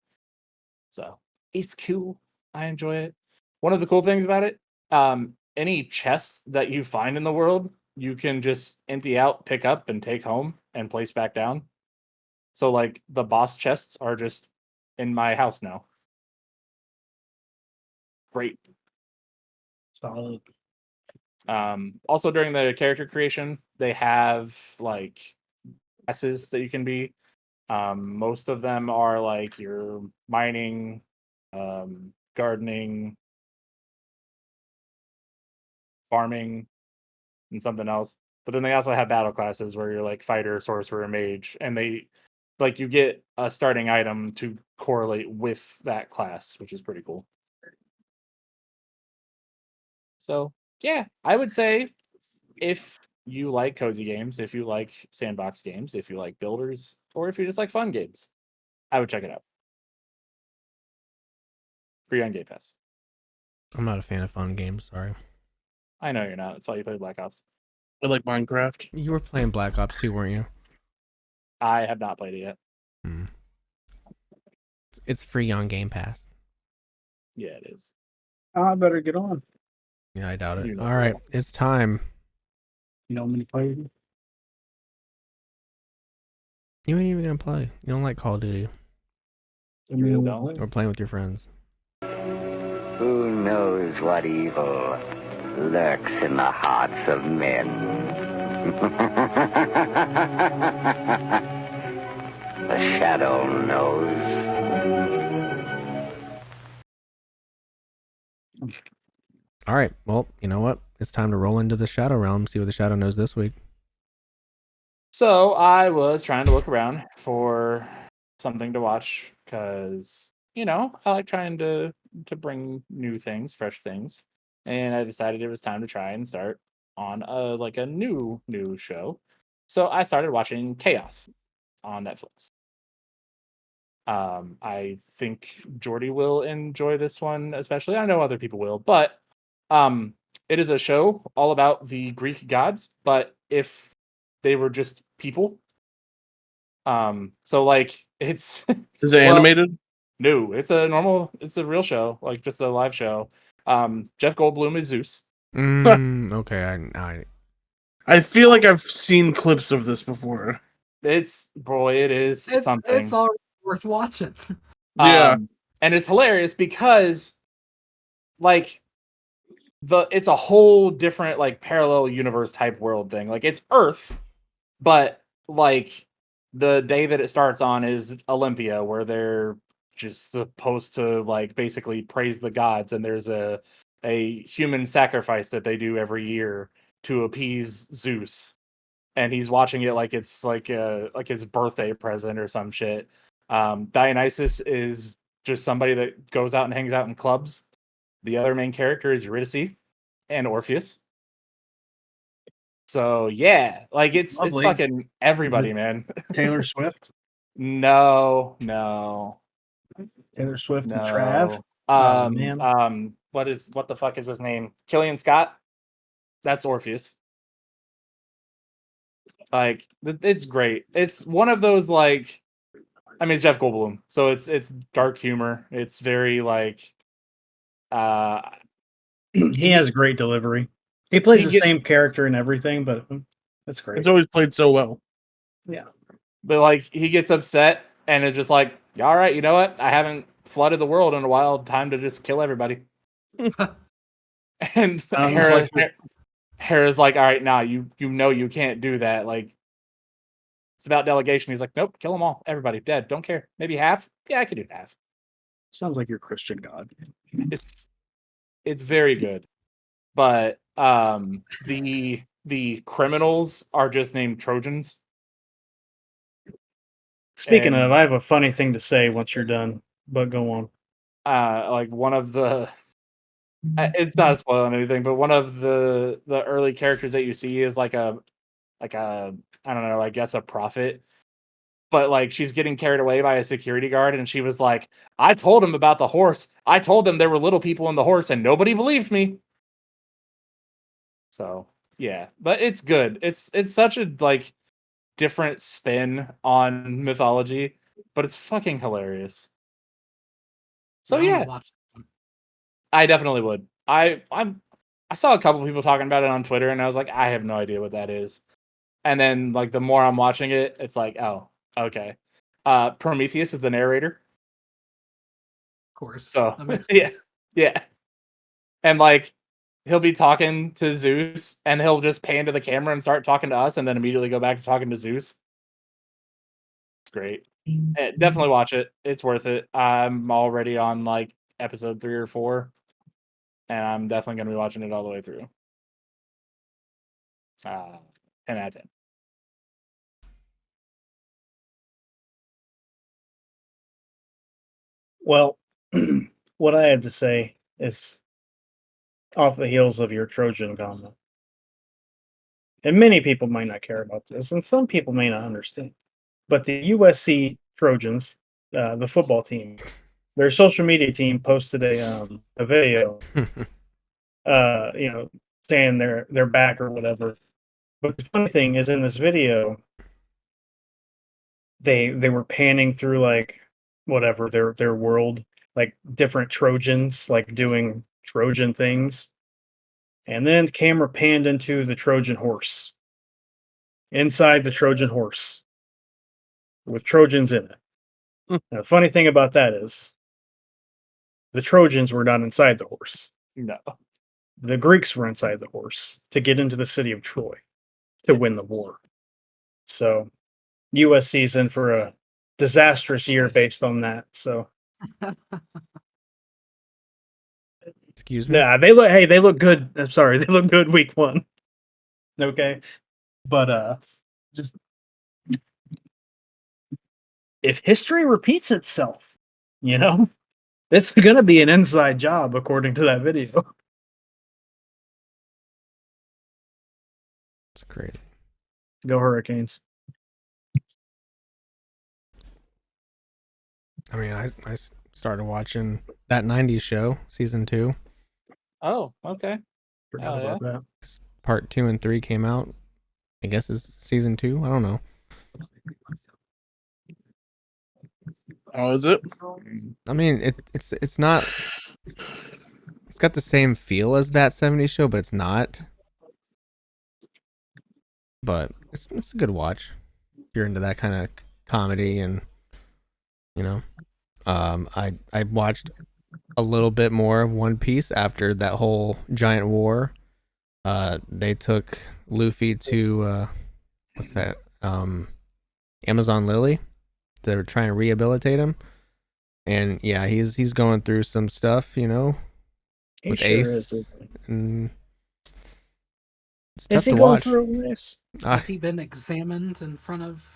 So it's cool. I enjoy it. One of the cool things about it, any chests that you find in the world, you can just empty out, pick up, and take home and place back down. So like the boss chests are just in my house now. Great. Solid. Also during the character creation, they have like classes that you can be. Most of them are like your mining, gardening, farming, and something else. But then they also have battle classes where you're like fighter, sorcerer, mage, and they like you get a starting item to correlate with that class, which is pretty cool. So yeah, I would say if you like cozy games, if you like sandbox games, if you like builders, or if you just like fun games, I would check it out. Free on Game Pass. I'm not a fan of fun games, sorry. I know you're not. That's why you play Black Ops. I like Minecraft. You were playing Black Ops 2, weren't you? I have not played it yet. It's free on Game Pass. Yeah, it is. I better get on. Yeah, I doubt it. You know All right, that. it's time. You know how many players? You ain't even gonna play. You don't like Call of Duty You don't? or playing with your friends. Who knows what evil lurks in the hearts of men? The shadow knows. All right. Well, you know what? It's time to roll into the Shadow Realm. See what the Shadow knows this week. So I was trying to look around for something to watch because I like trying to bring new things, fresh things, and I decided it was time to try and start on a new show. So I started watching Chaos on Netflix. I think Jordi will enjoy this one, especially. I know other people will, but it is a show all about the Greek gods, but if they were just people. So like it's Is it well, animated? no, it's a real show, like just a live show. Jeff Goldblum is Zeus. Okay. I feel like I've seen clips of this before. It is something. It's already worth watching. Yeah. And it's hilarious because like it's a whole different like parallel universe type world thing. Like it's Earth, but like the day that it starts on is Olympia, where they're just supposed to like basically praise the gods, and there's a human sacrifice that they do every year to appease Zeus, and he's watching it like it's like his birthday present or some shit. Dionysus is just somebody that goes out and hangs out in clubs. The other main character is Eurydice and Orpheus. So yeah, like it's Lovely. fucking everybody, man. Taylor Swift. No. Taylor Swift and Trav. No. Oh, man. What the fuck is his name? Killian Scott? That's Orpheus. Like it's great. It's one of those like it's Jeff Goldblum. So it's dark humor. It's very like He has great delivery. He plays He the gets- same character and everything, but that's great. It's always played so well. Yeah. but like he gets upset and is just like, all right, you know what? I haven't flooded the world in a while. Time to just kill everybody. And Hera's like, all right, now you know you can't do that. Like, it's about delegation. He's like, nope, kill them all, everybody dead. Don't care. Maybe half. Yeah, I could do half. Sounds like your Christian God. It's very good, but the criminals are just named Trojans. Speaking And- of, I have a funny thing to say once you're done, but go on. Like one of the it's not spoiling anything, but one of the early characters that you see is like a I don't know, I guess a prophet. But like she's getting carried away by a security guard, and she was like, I told him about the horse. I told them there were little people in the horse, and nobody believed me. So yeah, but it's good. It's such a like different spin on mythology, but it's fucking hilarious. So I'm gonna yeah, watch it. I definitely would. I saw a couple people talking about it on Twitter, and I was like, I have no idea what that is. And then like the more I'm watching it, it's like, oh, okay. Prometheus is the narrator. Of course. So That makes yeah, sense. yeah. And like he'll be talking to Zeus, and he'll just pan to the camera and start talking to us, and then immediately go back to talking to Zeus. It's great. Definitely watch it. It's worth it. I'm already on like episode 3 or 4, and I'm definitely going to be watching it all the way through. 10 out of 10. Well, what I had to say is off the heels of your Trojan comment. And many people might not care about this, and some people may not understand. But the USC Trojans, the football team, their social media team posted a video, saying they're back or whatever. But the funny thing is, in this video, they were panning through like whatever their world, like different Trojans, like doing Trojan things. And then the camera panned into the Trojan horse. Inside the Trojan horse. with Trojans in it. Now, the funny thing about that is the Trojans were not inside the horse. No. The Greeks were inside the horse to get into the city of Troy to win the war. So USC's in for a disastrous year based on that. So Excuse me. yeah, they look good. I'm sorry, they look good week 1. Okay. But just if history repeats itself, it's gonna be an inside job according to that video. It's crazy. Go Hurricanes. I mean, I started watching that '90s show, season 2. Oh, okay. Forgot Oh, about that. Part 2 and 3 came out. I guess it's season 2. I don't know. Oh, is it? I mean, it's not. It's got the same feel as that '70s show, but it's not. But it's a good watch if you're into that kind of comedy, and I watched a little bit more of One Piece after that whole giant war. They took Luffy to what's that? Amazon Lily. They were trying to rehabilitate him, and yeah, he's going through some stuff, He with sure Ace. is. And it's tough Is he to going watch. through this? Has he been examined in front of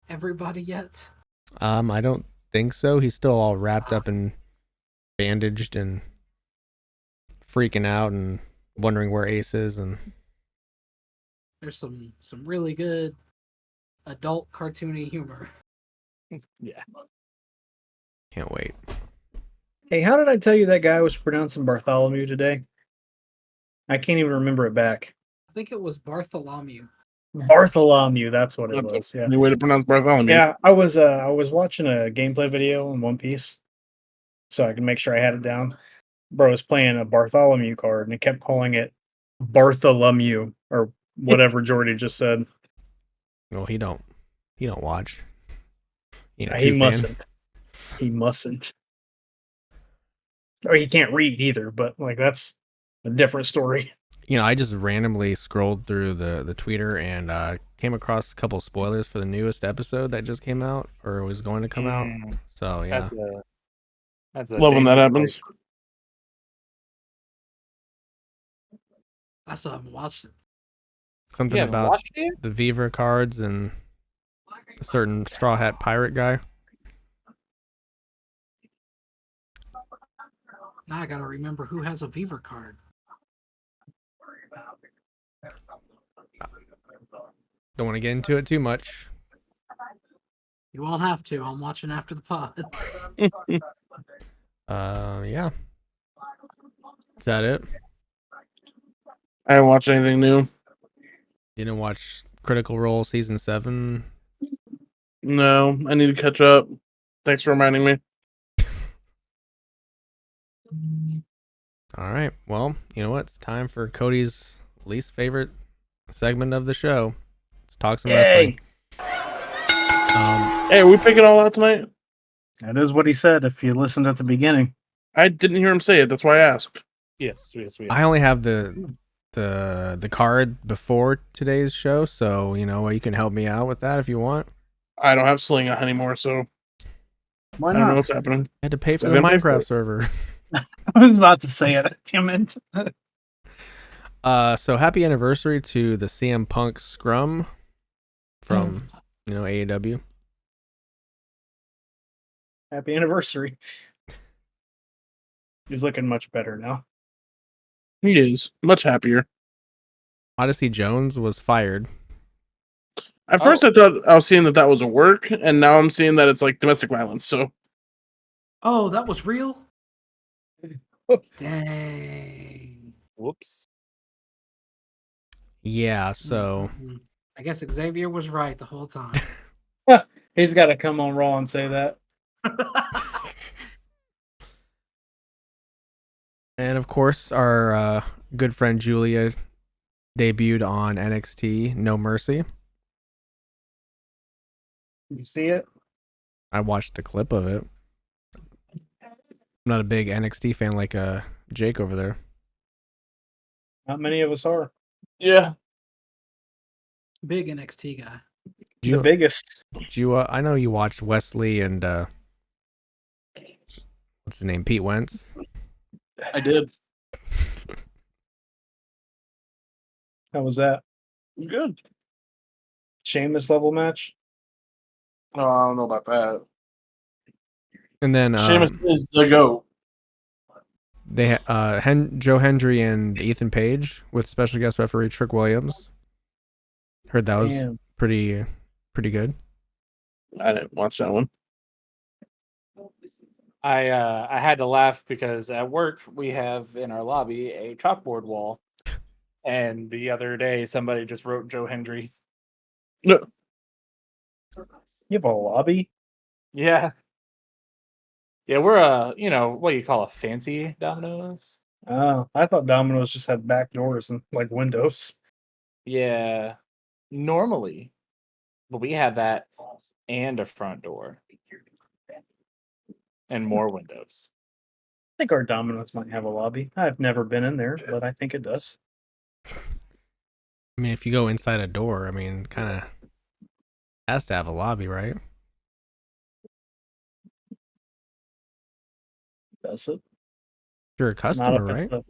everybody yet? I don't think so. He's still all wrapped up and bandaged and freaking out and wondering where Ace is. And There's some really good adult cartoony humor. Yeah. can't wait. Hey, how did I tell you that guy was pronouncing Bartholomew today? I can't even remember it back. I think it was Bartholomew. Bartholomew, that's what it That's was. a Yeah. new way to pronounce Bartholomew. Yeah, I was watching a gameplay video in One Piece, so I could make sure I had it down. Bro was playing a Bartholomew card, and it kept calling it Bartholomew or whatever Jordi just said. Well, he don't watch. He Fan. mustn't. He mustn't. Or he can't read either. But like that's a different story. I just randomly scrolled through the Twitter and came across a couple spoilers for the newest episode that just came out or was going to come out. So yeah, That's a Love when that dangerous happens. I still haven't watched it. something You haven't about watched it? the Viva cards and a certain Straw Hat Pirate guy. Now I gotta remember who has a Beaver card. Don't want to get into it too much. You won't have to. I'm watching after the pod. Yeah. Is that it? I haven't watched anything new. Didn't watch Critical Role season 7. No, I need to catch up. Thanks for reminding me. All right. Well, you know what? It's time for Cody's least favorite segment of the show. Let's talk some wrestling. Hey, are we picking all out tonight? That is what he said if you listened at the beginning. I didn't hear him say it. That's why I asked. Yes, we I only have the card before today's show, so you can help me out with that if you want. I don't have Sling anymore, so Why I don't know not? what's happening. I had to pay for I the didn't pay for Minecraft it. server. I was about to say it. Damn it. So happy anniversary to the CM Punk scrum from AEW. Happy anniversary. He's looking much better now. He is much happier. Odyssey Jones was fired. At first, I thought I was seeing that was a work, and now I'm seeing that it's like domestic violence. So Oh, that was real? Dang. Whoops. Yeah, so Mhm. I guess Xavier was right the whole time. He's got to come on Raw and say that. and of course our good friend Julia debuted on NXT No Mercy. Did you see it? I watched a clip of it. I'm not a big NXT fan like Jake over there. Not many of us are. Yeah. Big NXT guy. The biggest. I know you watched Wesley and what's his name, Pete Wentz. I did. How was that? Good. Sheamus level match? Oh, I don't know about that. And then Sheamus is the GOAT. they Joe Hendry and Ethan Page with special guest referee Trick Williams. Heard that was Damn. pretty good. I didn't watch that one. I had to laugh because at work we have in our lobby a chalkboard wall, and the other day somebody just wrote Joe Hendry. No. You have a lobby? Yeah, yeah, we're what you call a fancy Domino's. Oh, I thought Domino's just had back doors and like windows. Yeah, normally, but we have that and a front door and more windows. I think our Domino's might have a lobby. I've never been in there, but I think it does. I mean, if you go inside a door, I mean, kind of has to have a lobby, right? Does it? If you're a customer, Not if right? it's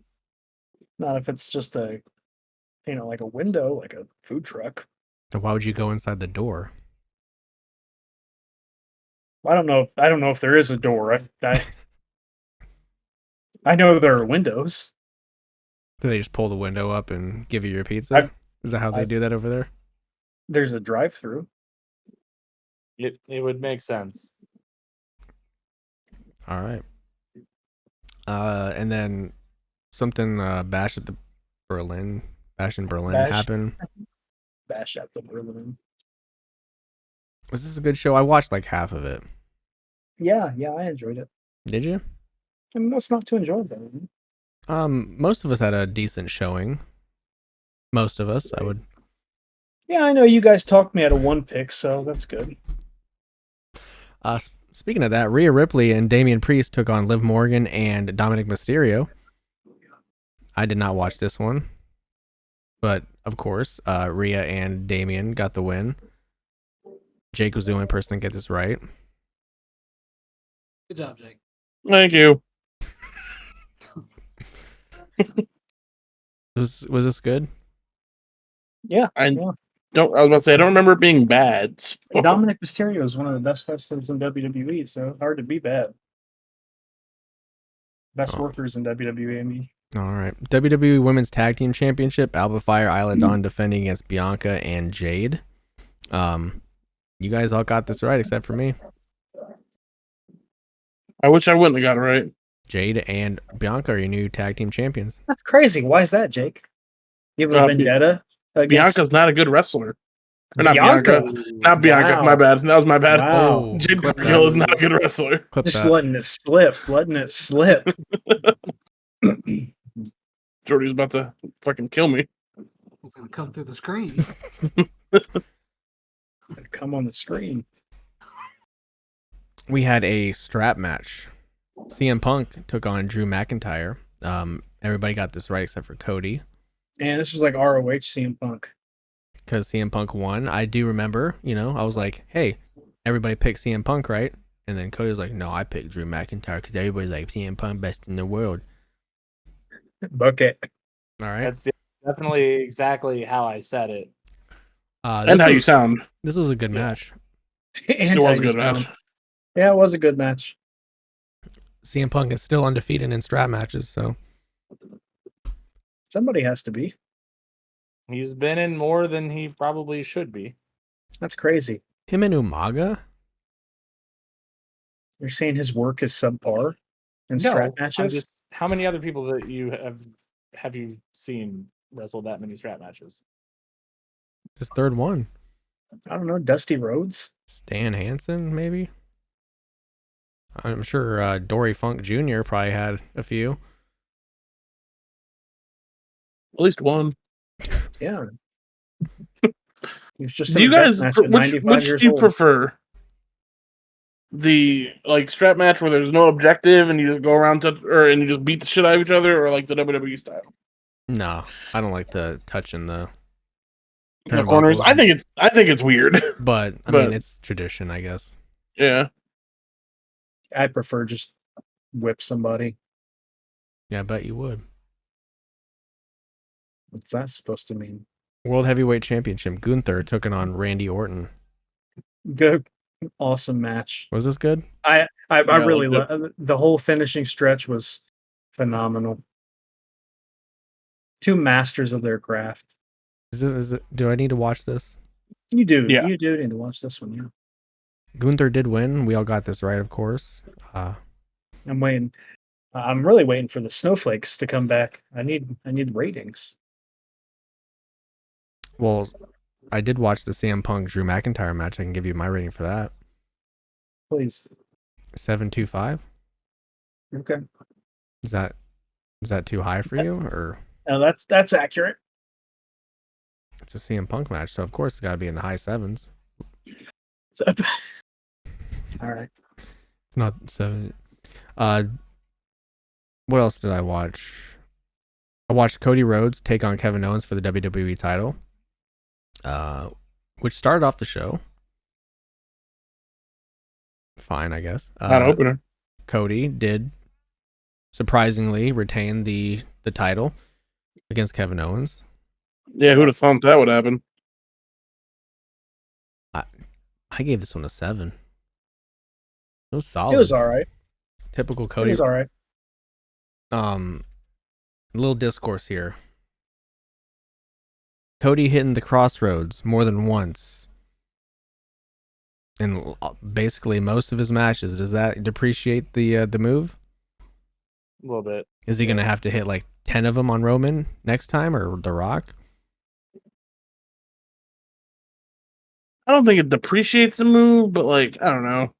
not if it's just a, like a window, like a food truck. So why would you go inside the door? I don't know if there is a door. I know there are windows. Do they just pull the window up and give you your pizza? Is that how they do that over there? There's a drive-through. It would make sense. All right. And then something Bash in Berlin Bash. happened. Bash at the Berlin. Was this a good show? I watched like half of it. Yeah, I enjoyed it. Did you? I mean, what's not to enjoy that? Most of us had a decent showing. Most of us, I would. Yeah, I know you guys talked me out of one pick, so that's good. Speaking of that, Rhea Ripley and Damian Priest took on Liv Morgan and Dominic Mysterio. I did not watch this one, but of course, Rhea and Damian got the win. Jake was the only person that get this right. Good job, Jake. Thank you. Was this good? Yeah, I yeah. was about to say, I don't remember it being bad. so- Dominic Mysterio is one of the best wrestlers in WWE, so hard to be bad. Best Oh. workers in WWE, I mean. All right. WWE Women's Tag Team Championship, Alba Fire, Isla Dawn defending against Bianca and Jade. You guys all got this right except for me. I wish I wouldn't have got it right. Jade and Bianca are your new tag team champions. That's crazy. Why is that, Jake? You have a vendetta against Bianca's not a good wrestler. Or not Bianca. Bianca. Not Bianca. Wow. My bad. That was my bad. Wow. Jade Clip Cargill that. is not a good wrestler. Clip Just that. letting it slip. Jordy's about to fucking kill me. It's gonna come through the screen. Come on the screen. We had a strap match. CM Punk took on Drew McIntyre. Everybody got this right except for Cody. And this was like ROH CM Punk. Because CM Punk won. I do remember, I was like, hey, everybody picked CM Punk, right? And then Cody was like, no, I picked Drew McIntyre because everybody's like CM Punk best in the world. Bucket. All right. That's definitely exactly how I said it. And how you sound. This was a good match. And It was how a you good match. sound. Yeah, it was a good match. CM Punk is still undefeated in strap matches, so Somebody has to be. He's been in more than he probably should be. That's crazy. him and Umaga. You're saying his work is subpar in strap matches? How many other people that you have you seen wrestle that many strap matches? His third one. I don't know. Dusty Rhodes? Stan Hansen, maybe. I'm sure Dory Funk Jr. probably had a few. At least one. Yeah. He was just Do in you a death guys, match at 95 which years do you old. prefer? the like strap match where there's no objective and you just go around and you just beat the shit out of each other, or like the WWE style? No, I don't like the touching the In the corners. turnbuckles, I think it's weird. but I but- mean it's tradition, I guess. Yeah. I prefer just whip somebody. Yeah, I bet you would. What's that supposed to mean? World Heavyweight Championship. Gunther took it on Randy Orton. Good, awesome match. Was this good? I really liked the whole finishing stretch was phenomenal. Two masters of their craft. Do I need to watch this? You do, Yeah. you do need to watch this one. Yeah, Gunther did win. We all got this right, of course. I'm waiting. I'm really waiting for the snowflakes to come back. I need ratings. Well, I did watch the CM Punk Drew McIntyre match. I can give you my rating for that. Please. 7.25. Okay. Is that too high for you, or No, that's accurate. it's a CM Punk match, so of course it's got to be in the high sevens. All right. It's not 7. What else did I watch? I watched Cody Rhodes take on Kevin Owens for the WWE title, which started off the show fine, I guess. Not opener. Cody did surprisingly retain the title against Kevin Owens. Yeah, who'd have thought that would happen? I gave this one a 7. It was solid. It was all right. Typical It Cody. was all right. A little discourse here. Cody hitting the crossroads more than once in basically most of his matches. Does that depreciate the move? A little bit. Is he gonna have to hit like 10 of them on Roman next time, or The Rock? I don't think it depreciates the move, but like, I don't know.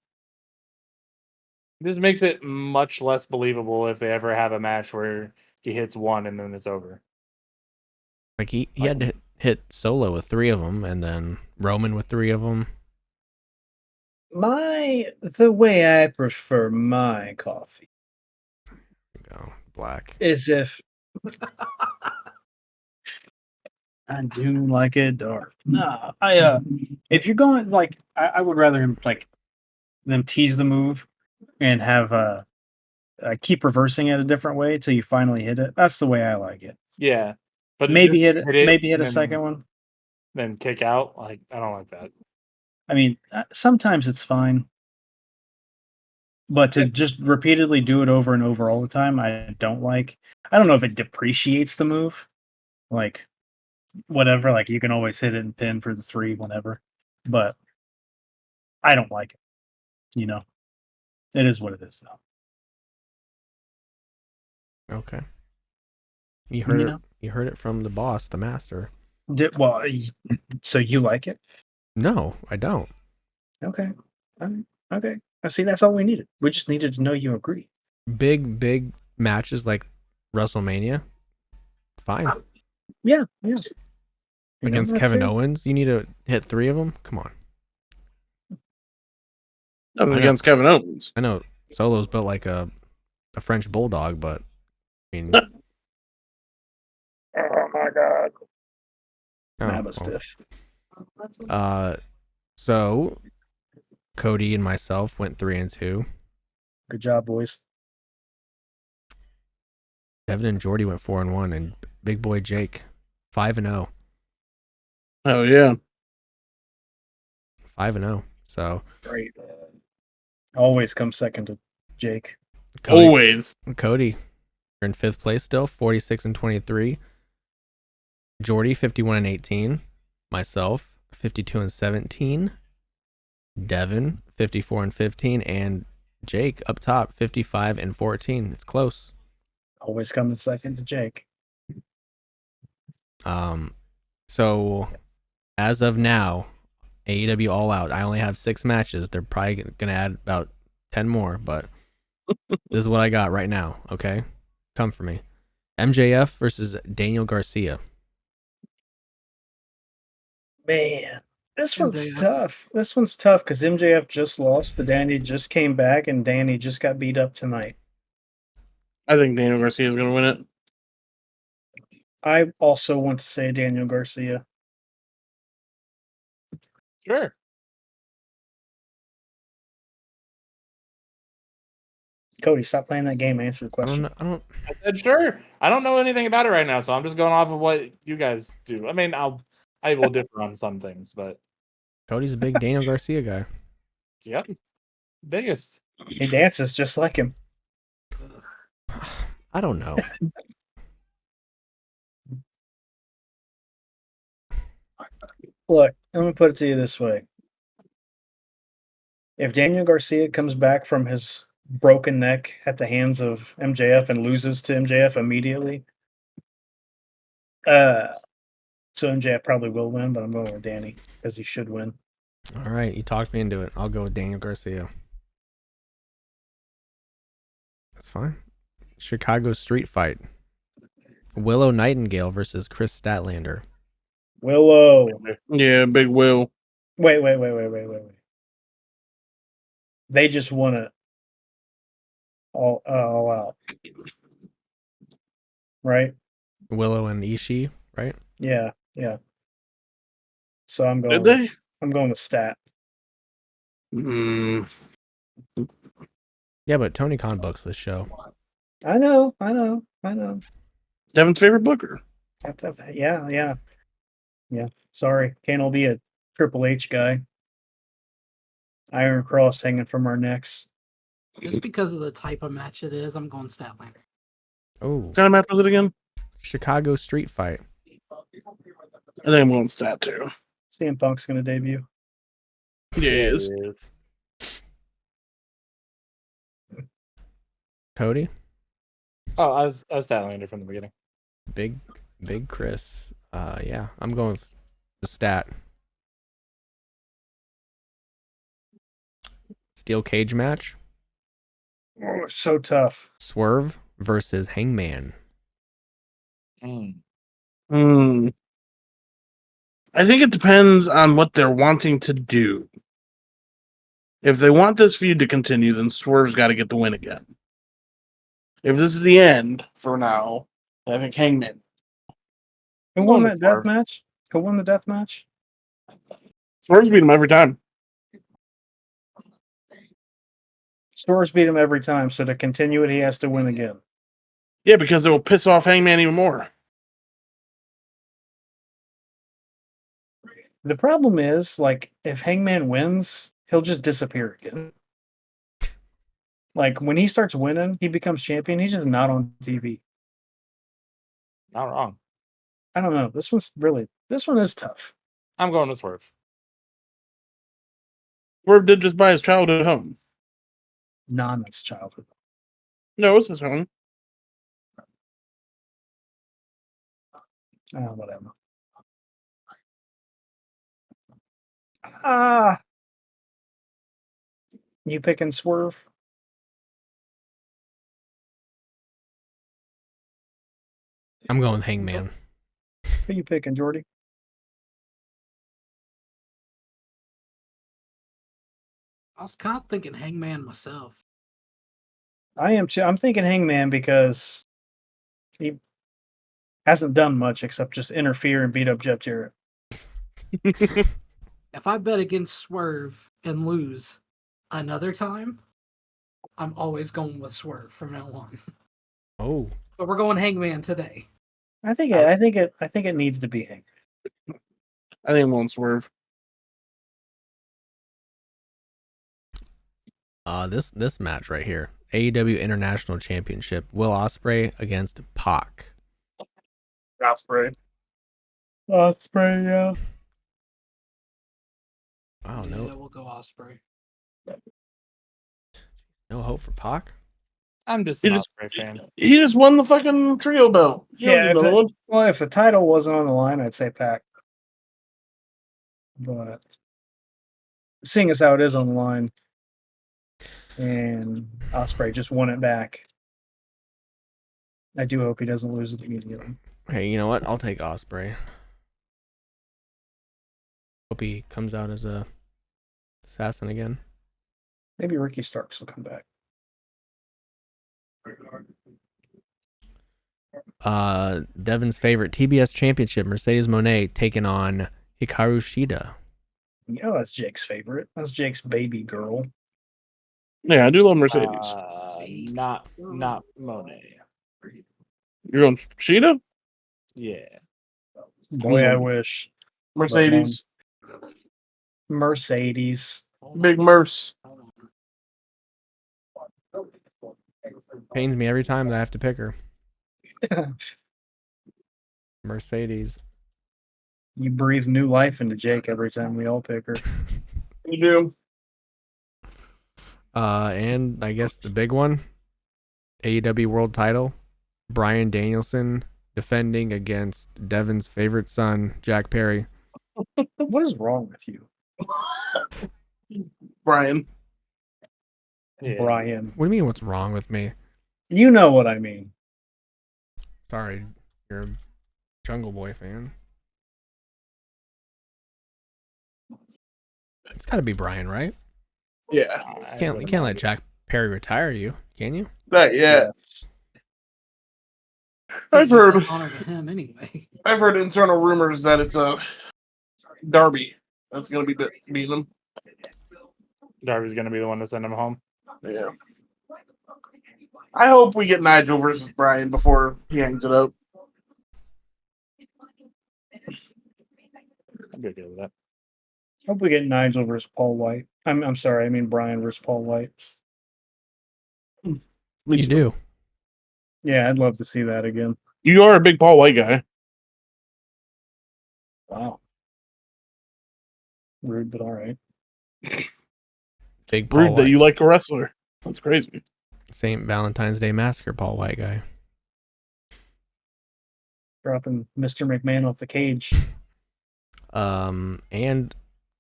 This makes it much less believable if they ever have a match where he hits one and then it's over. Like he had to hit Solo with 3 of them, and then Roman with 3 of them. The way I prefer my coffee Go black. is if I do like it dark. No, if you're going like I would rather him like them tease the move and have keep reversing it a different way till you finally hit it. That's the way I like it. Yeah. But Maybe just hit it. Maybe hit and a second one. Then kick out. Like, I don't like that. I mean, sometimes it's fine, but to just repeatedly do it over and over all the time, I don't like. I don't know if it depreciates the move, like whatever. Like you can always hit it and pin for the 3 whenever, but I don't like it. You know, it is what it is, though. Okay. You heard You it. know? You heard it from the boss, the master. So you like it? No, I don't. Okay. Okay. I see. That's all we needed. We just needed to know you agree. Big matches like WrestleMania, fine. Yeah. You know, Against that's Kevin it. Owens, you need to hit 3 of them. Come on. Nothing I know. against Kevin Owens. I know Solo's built like a French bulldog, but I mean, Oh my god. oh, Mabba well. stiff. So Cody and myself went 3-2. Good job, boys. Devin and Jordi went 4-1, and Big Boy Jake 5-0. Oh yeah. 5-0. So Great. Always come second to Jake. Always. Cody, you're in 5th place still, 46-23. Jordi 51-18. Myself 52-17. Devin 54-15, and Jake up top 55-14. It's close. Always coming second to Jake. So as of now, AEW All Out, I only have 6 matches. They're probably gonna add about 10 more, but this is what I got right now. Okay, come for me. MJF versus Daniel Garcia. Man. This one's MJF. tough. This one's tough because MJF just lost, but Danny just came back, and Danny just got beat up tonight. I think Daniel Garcia is going to win it. I also want to say Daniel Garcia. Sure. Cody, stop playing that game. Answer the I don't question. know. I said sure. I don't know anything about it right now, so I'm just going off of what you guys do. I mean, I will differ on some things, but Cody's a big Daniel Garcia guy. yep, biggest. He dances just like him. I don't know. Look, I'm going to put it to you this way. If Daniel Garcia comes back from his broken neck at the hands of MJF and loses to MJF immediately, so MJF probably will win, but I'm going with Danny because he should win. All right, you talked me into it. I'll go with Daniel Garcia. That's fine. Chicago street fight. Willow Nightingale versus Chris Statlander. Willow. Yeah, Big Will. Wait. They just won it all out. Right? Willow and Ishii, right? Yeah. So I'm Did going they? I'm going with Stat. Mm, Yeah, but Tony Khan books this show. I know. Devin's favorite booker. Yeah. Sorry. Can't be a Triple H guy. Iron Cross hanging from our necks. Just because of the type of match it is, I'm going Statlander. Oh, What kind of match was it again? Chicago street fight. I think I'm going Stat too. CM Punk's going to debut. Yeah, it is. It is. Cody, Oh, I was Statlander from the beginning. big Chris. Yeah, I'm going with the Stat. Steel cage match. Oh, it's so tough. Swerve versus Hangman. Hmm. I think it depends on what they're wanting to do. If they want this feud to continue, then Swerve's got to get the win again. If this is the end for now, I think Hangman. Who I'm won going that with death match? Who won the death match? Swerve's beat him every time. Stores beat him every time, so to continue it, he has to win again. Yeah, because it will piss off Hangman even more. The problem is, like, if Hangman wins, he'll just disappear again. Like, when he starts winning, he becomes champion. He's just not on TV. Not wrong. I don't know. This one is tough. I'm going with Swerve. Swerve did just buy his childhood home. Nana's childhood. No, it's his home. Whatever. You picking Swerve? I'm going with Hangman. Who you picking, Jordi? I was kind of thinking Hangman myself. I am too. I'm thinking Hangman because he hasn't done much except just interfere and beat up Jeff Jarrett. If I bet against Swerve and lose another time, I'm always going with Swerve from now on. Oh, But we're going Hangman today. I think it needs to be Hangman. I think I'm going Swerve. This match right here. AEW International Championship. Will Ospreay against Pac. Ospreay, yeah. Wow, Yeah, no we'll go Osprey. hope for Pac. I'm just He an just- Ospreay fan. He just won the fucking trio belt. You don't Yeah, need if another one. if the title wasn't on the line, I'd say Pac. But seeing as how it is on the line, and Ospreay just won it back, I do hope he doesn't lose it immediately. Hey, you know what? I'll take Ospreay. Hope he comes out as a assassin again. Maybe Ricky Starks will come back. Devin's favorite TBS championship, Mercedes Moné taking on Hikaru Shida. Yeah, that's Jake's favorite. That's Jake's baby girl. Yeah, I do love Mercedes. Not Monet. You're going Sheeta? Yeah. Boy, I wish. Mercedes. Mercedes. Big Merce. Pains me every time that I have to pick her. Mercedes. You breathe new life into Jake every time we all pick her. You do. And I guess the big one, AEW World Title, Bryan Danielson defending against Devin's favorite son, Jack Perry. What is wrong with you, Brian. Yeah. Brian? What do you mean? What's wrong with me? You know what I mean. Sorry, you're a Jungle Boy fan. It's got to be Brian, right? Yeah. You can't let Jack Perry retire you, can you? Not yet. Yes. I've heard honor to him anyway. I've heard internal rumors that it's a Darby that's going to be beating him. Darby's going to be the one to send him home. Yeah. I hope we get Nigel versus Brian before he hangs it up. I'd be okay with that. Hope we get Nigel versus Paul White. I'm sorry, I mean Brian versus Paul White. You do. Yeah, I'd love to see that again. You are a big Paul White guy. Wow. Rude, but all right. Big Paul Rude that White. you like a wrestler. That's crazy. St. Valentine's Day Massacre Paul White guy. Dropping Mr. McMahon off the cage. And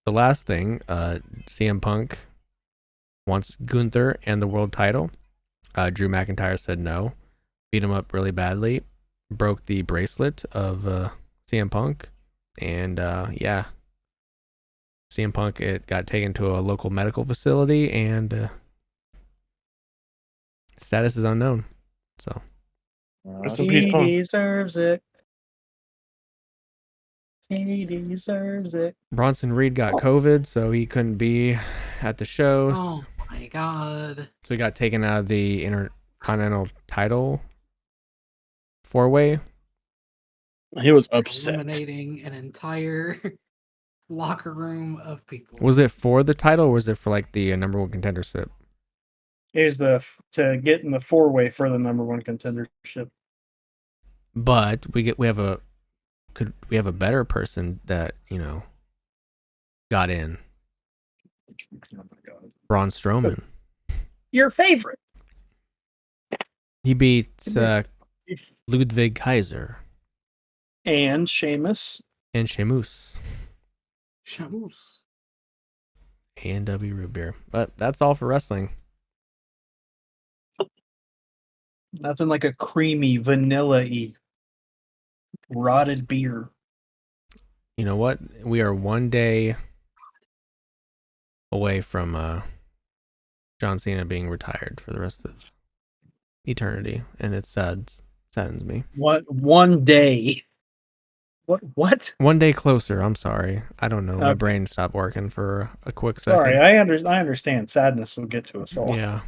the last thing, CM Punk wants Gunther and the world title. Drew McIntyre said no. Beat him up really badly. Broke the bracelet of CM Punk. And yeah. CM Punk got taken to a local medical facility and status is unknown. So Rest in peace, He Punk. deserves it. He deserves it. Bronson Reed got COVID, so he couldn't be at the show. Oh my god. So he got taken out of the Intercontinental title 4-way. He was upset. Eliminating an entire locker room of people. Was it for the title or was it for like the number one contendership? Is to get in the 4-way for the number one contendership. But we have a better person that, got in. Oh my god. Braun Strowman. Your favorite. He beat Ludwig Kaiser And Sheamus. and Sheamus. Shamus. A&W root beer. But that's all for wrestling. Nothing like a creamy, vanilla-y, rotted beer. You know what? We are one day away from John Cena being retired for the rest of eternity, and it saddens me. What? One day. What? One day closer. I'm sorry. I don't know. My Okay. brain stopped working for a quick second. Sorry, I understand. Sadness will get to us all. Yeah.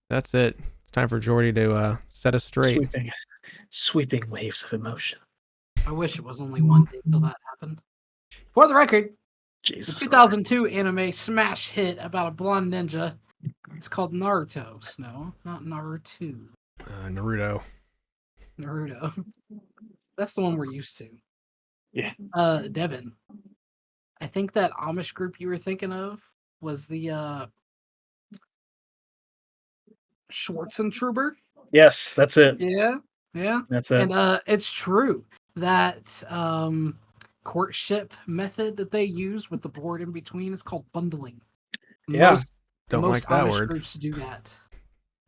That's it. It's time for Jordi to set us straight. Sweeping waves of emotion. I wish it was only one day till that happened. For the record, the Jesus. 2002 anime smash hit about a blonde ninja. It's called Naruto. No, not Naruto. Naruto. Naruto. That's the one we're used to. Yeah. Devin, I think that Amish group you were thinking of was the Schwarzentroober. Yes, that's it. Yeah. That's it. And it's true that courtship method that they use with the board in between is called bundling. Yeah. Don't most like that Amish word. groups do that.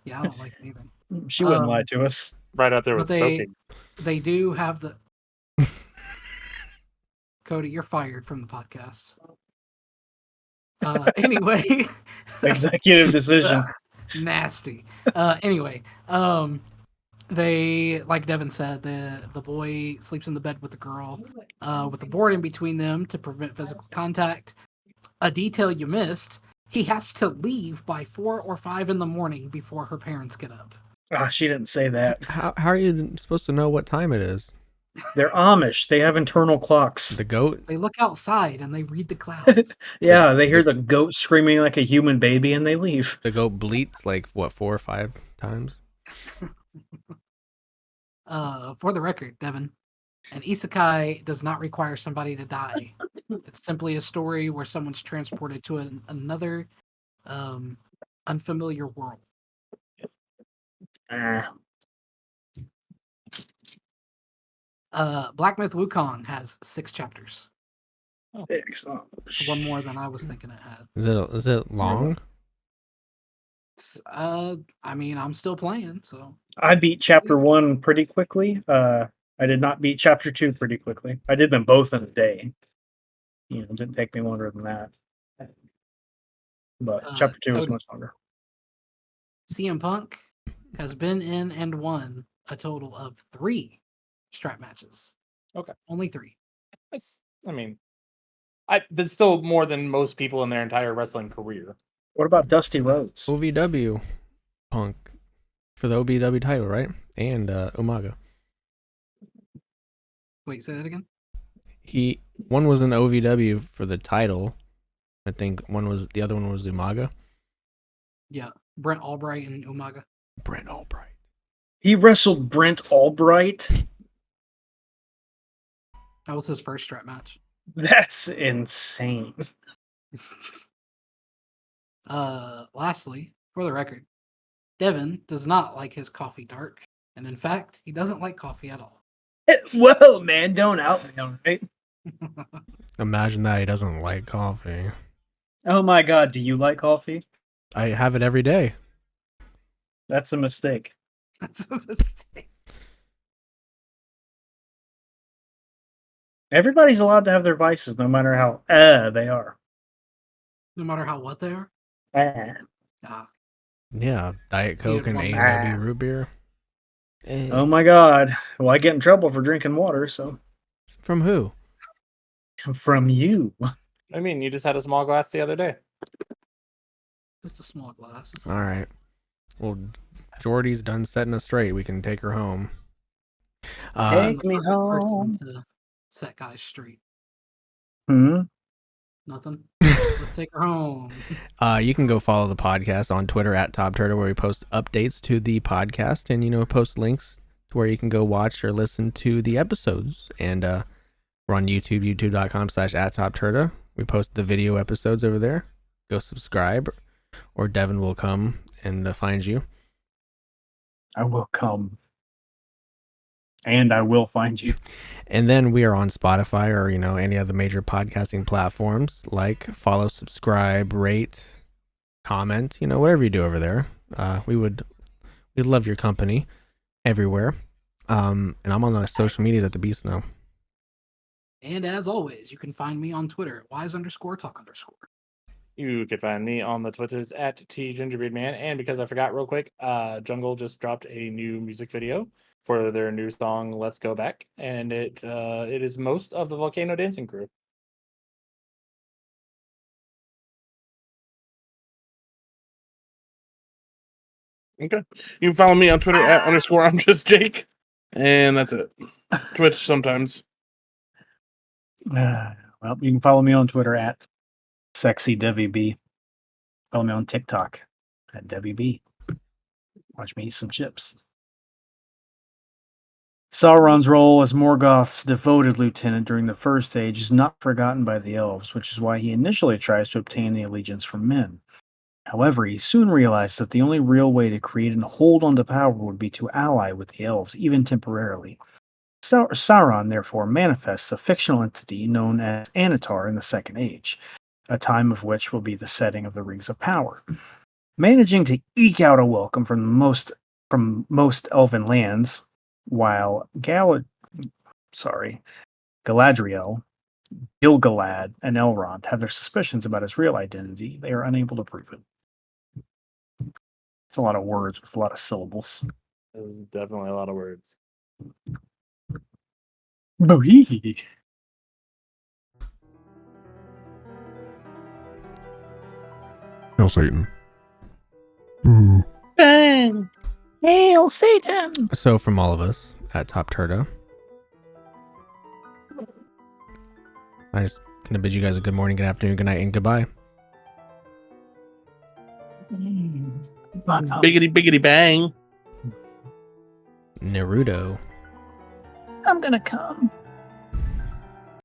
Yeah, I don't like it either. She wouldn't lie to us. Right out there But with they soaking. they do have the Cody, you're fired from the podcast. Anyway, Executive decision. nasty. Anyway, they, like Devin said, the boy sleeps in the bed with the girl, with a board in between them to prevent physical contact. A detail you missed: he has to leave by 4 or 5 in the morning before her parents get up. She didn't say that. How are you supposed to know what time it is? They're Amish. They have internal clocks. The goat? They look outside and they read the clouds. Yeah, they hear the goat screaming like a human baby and they leave. The goat bleats like, what, 4 or 5 times? For the record, Devin, an isekai does not require somebody to die. It's simply a story where someone's transported to another unfamiliar world. Black Myth Wukong has 6 chapters. Excellent. It's one more than I was thinking it had. Is it long? I mean, I'm still playing, so I beat chapter 1 pretty quickly. I did not beat chapter 2 pretty quickly. I did them both in a day. It didn't take me longer than that. But chapter 2 was Cody. much longer. CM Punk has been in and won a total of 3 strap matches. Okay. Only 3. That's there's still more than most people in their entire wrestling career. What about Dusty Rhodes? OVW Punk for the OVW title, right? And Umaga. Wait, say that again? One was an OVW for the title. I think the other one was Umaga. Yeah, Brent Albright and Umaga. Brent Albright. He wrestled Brent Albright? That was his first strap match. That's insane. Lastly, for the record, Devin does not like his coffee dark, and in fact, he doesn't like coffee at all. Whoa, man, don't out me, all right? Imagine that he doesn't like coffee. Oh my god, do you like coffee? I have it every day. That's a mistake. That's a mistake. Everybody's allowed to have their vices, no matter how they are. No matter how what they are. Ah, Yeah, Diet Coke and one. AEW root beer. Oh my god. Well, I get in trouble for drinking water, so. From who? From you. I mean, you just had a small glass the other day. just a small glass. It's All right. Well, Jordi's done setting us straight. We can take her home. Take me the first one home. to set guys straight. Hmm? Nothing. Let's take her home. You can go follow the podcast on Twitter at TopTerta, where we post updates to the podcast and, post links to where you can go watch or listen to the episodes. And we're on YouTube, youtube.com/@TopTerta. We post the video episodes over there. Go subscribe, or Devin will come and find you. I will come. And I will find you. And then we are on Spotify or, any other major podcasting platforms. Like, follow, subscribe, rate, comment, whatever you do over there. We'd love your company everywhere. And I'm on the social medias at the Beast now. And as always, you can find me on Twitter at wise_talk_. You can find me on the Twitters at TGingerbeardMan. And because I forgot real quick, Jungle just dropped a new music video for their new song Let's Go Back. And it is most of the Volcano Dancing crew. Okay. You can follow me on Twitter at _I'm just Jake. And that's it. Twitch sometimes. Well, you can follow me on Twitter at SexyDevyB. Follow me on TikTok at DevyB. Watch me eat some chips. Sauron's role as Morgoth's devoted lieutenant during the First Age is not forgotten by the elves, which is why he initially tries to obtain the allegiance from men. However, he soon realized that the only real way to create and hold onto power would be to ally with the elves, even temporarily. Sauron, therefore, manifests a fictional entity known as Anatar in the Second Age, a time of which will be the setting of the Rings of Power. Managing to eke out a welcome from most elven lands, while Galadriel Gil-galad and Elrond have their suspicions about his real identity. They are unable to prove it. It's a lot of words with a lot of syllables. There's definitely a lot of words. Boo-hee. Hail Satan. Ooh. Bang! Hail Satan! So from all of us at TOPTERTA, I just gonna bid you guys a good morning, good afternoon, good night, and goodbye. Biggity biggity bang. Naruto. I'm gonna come.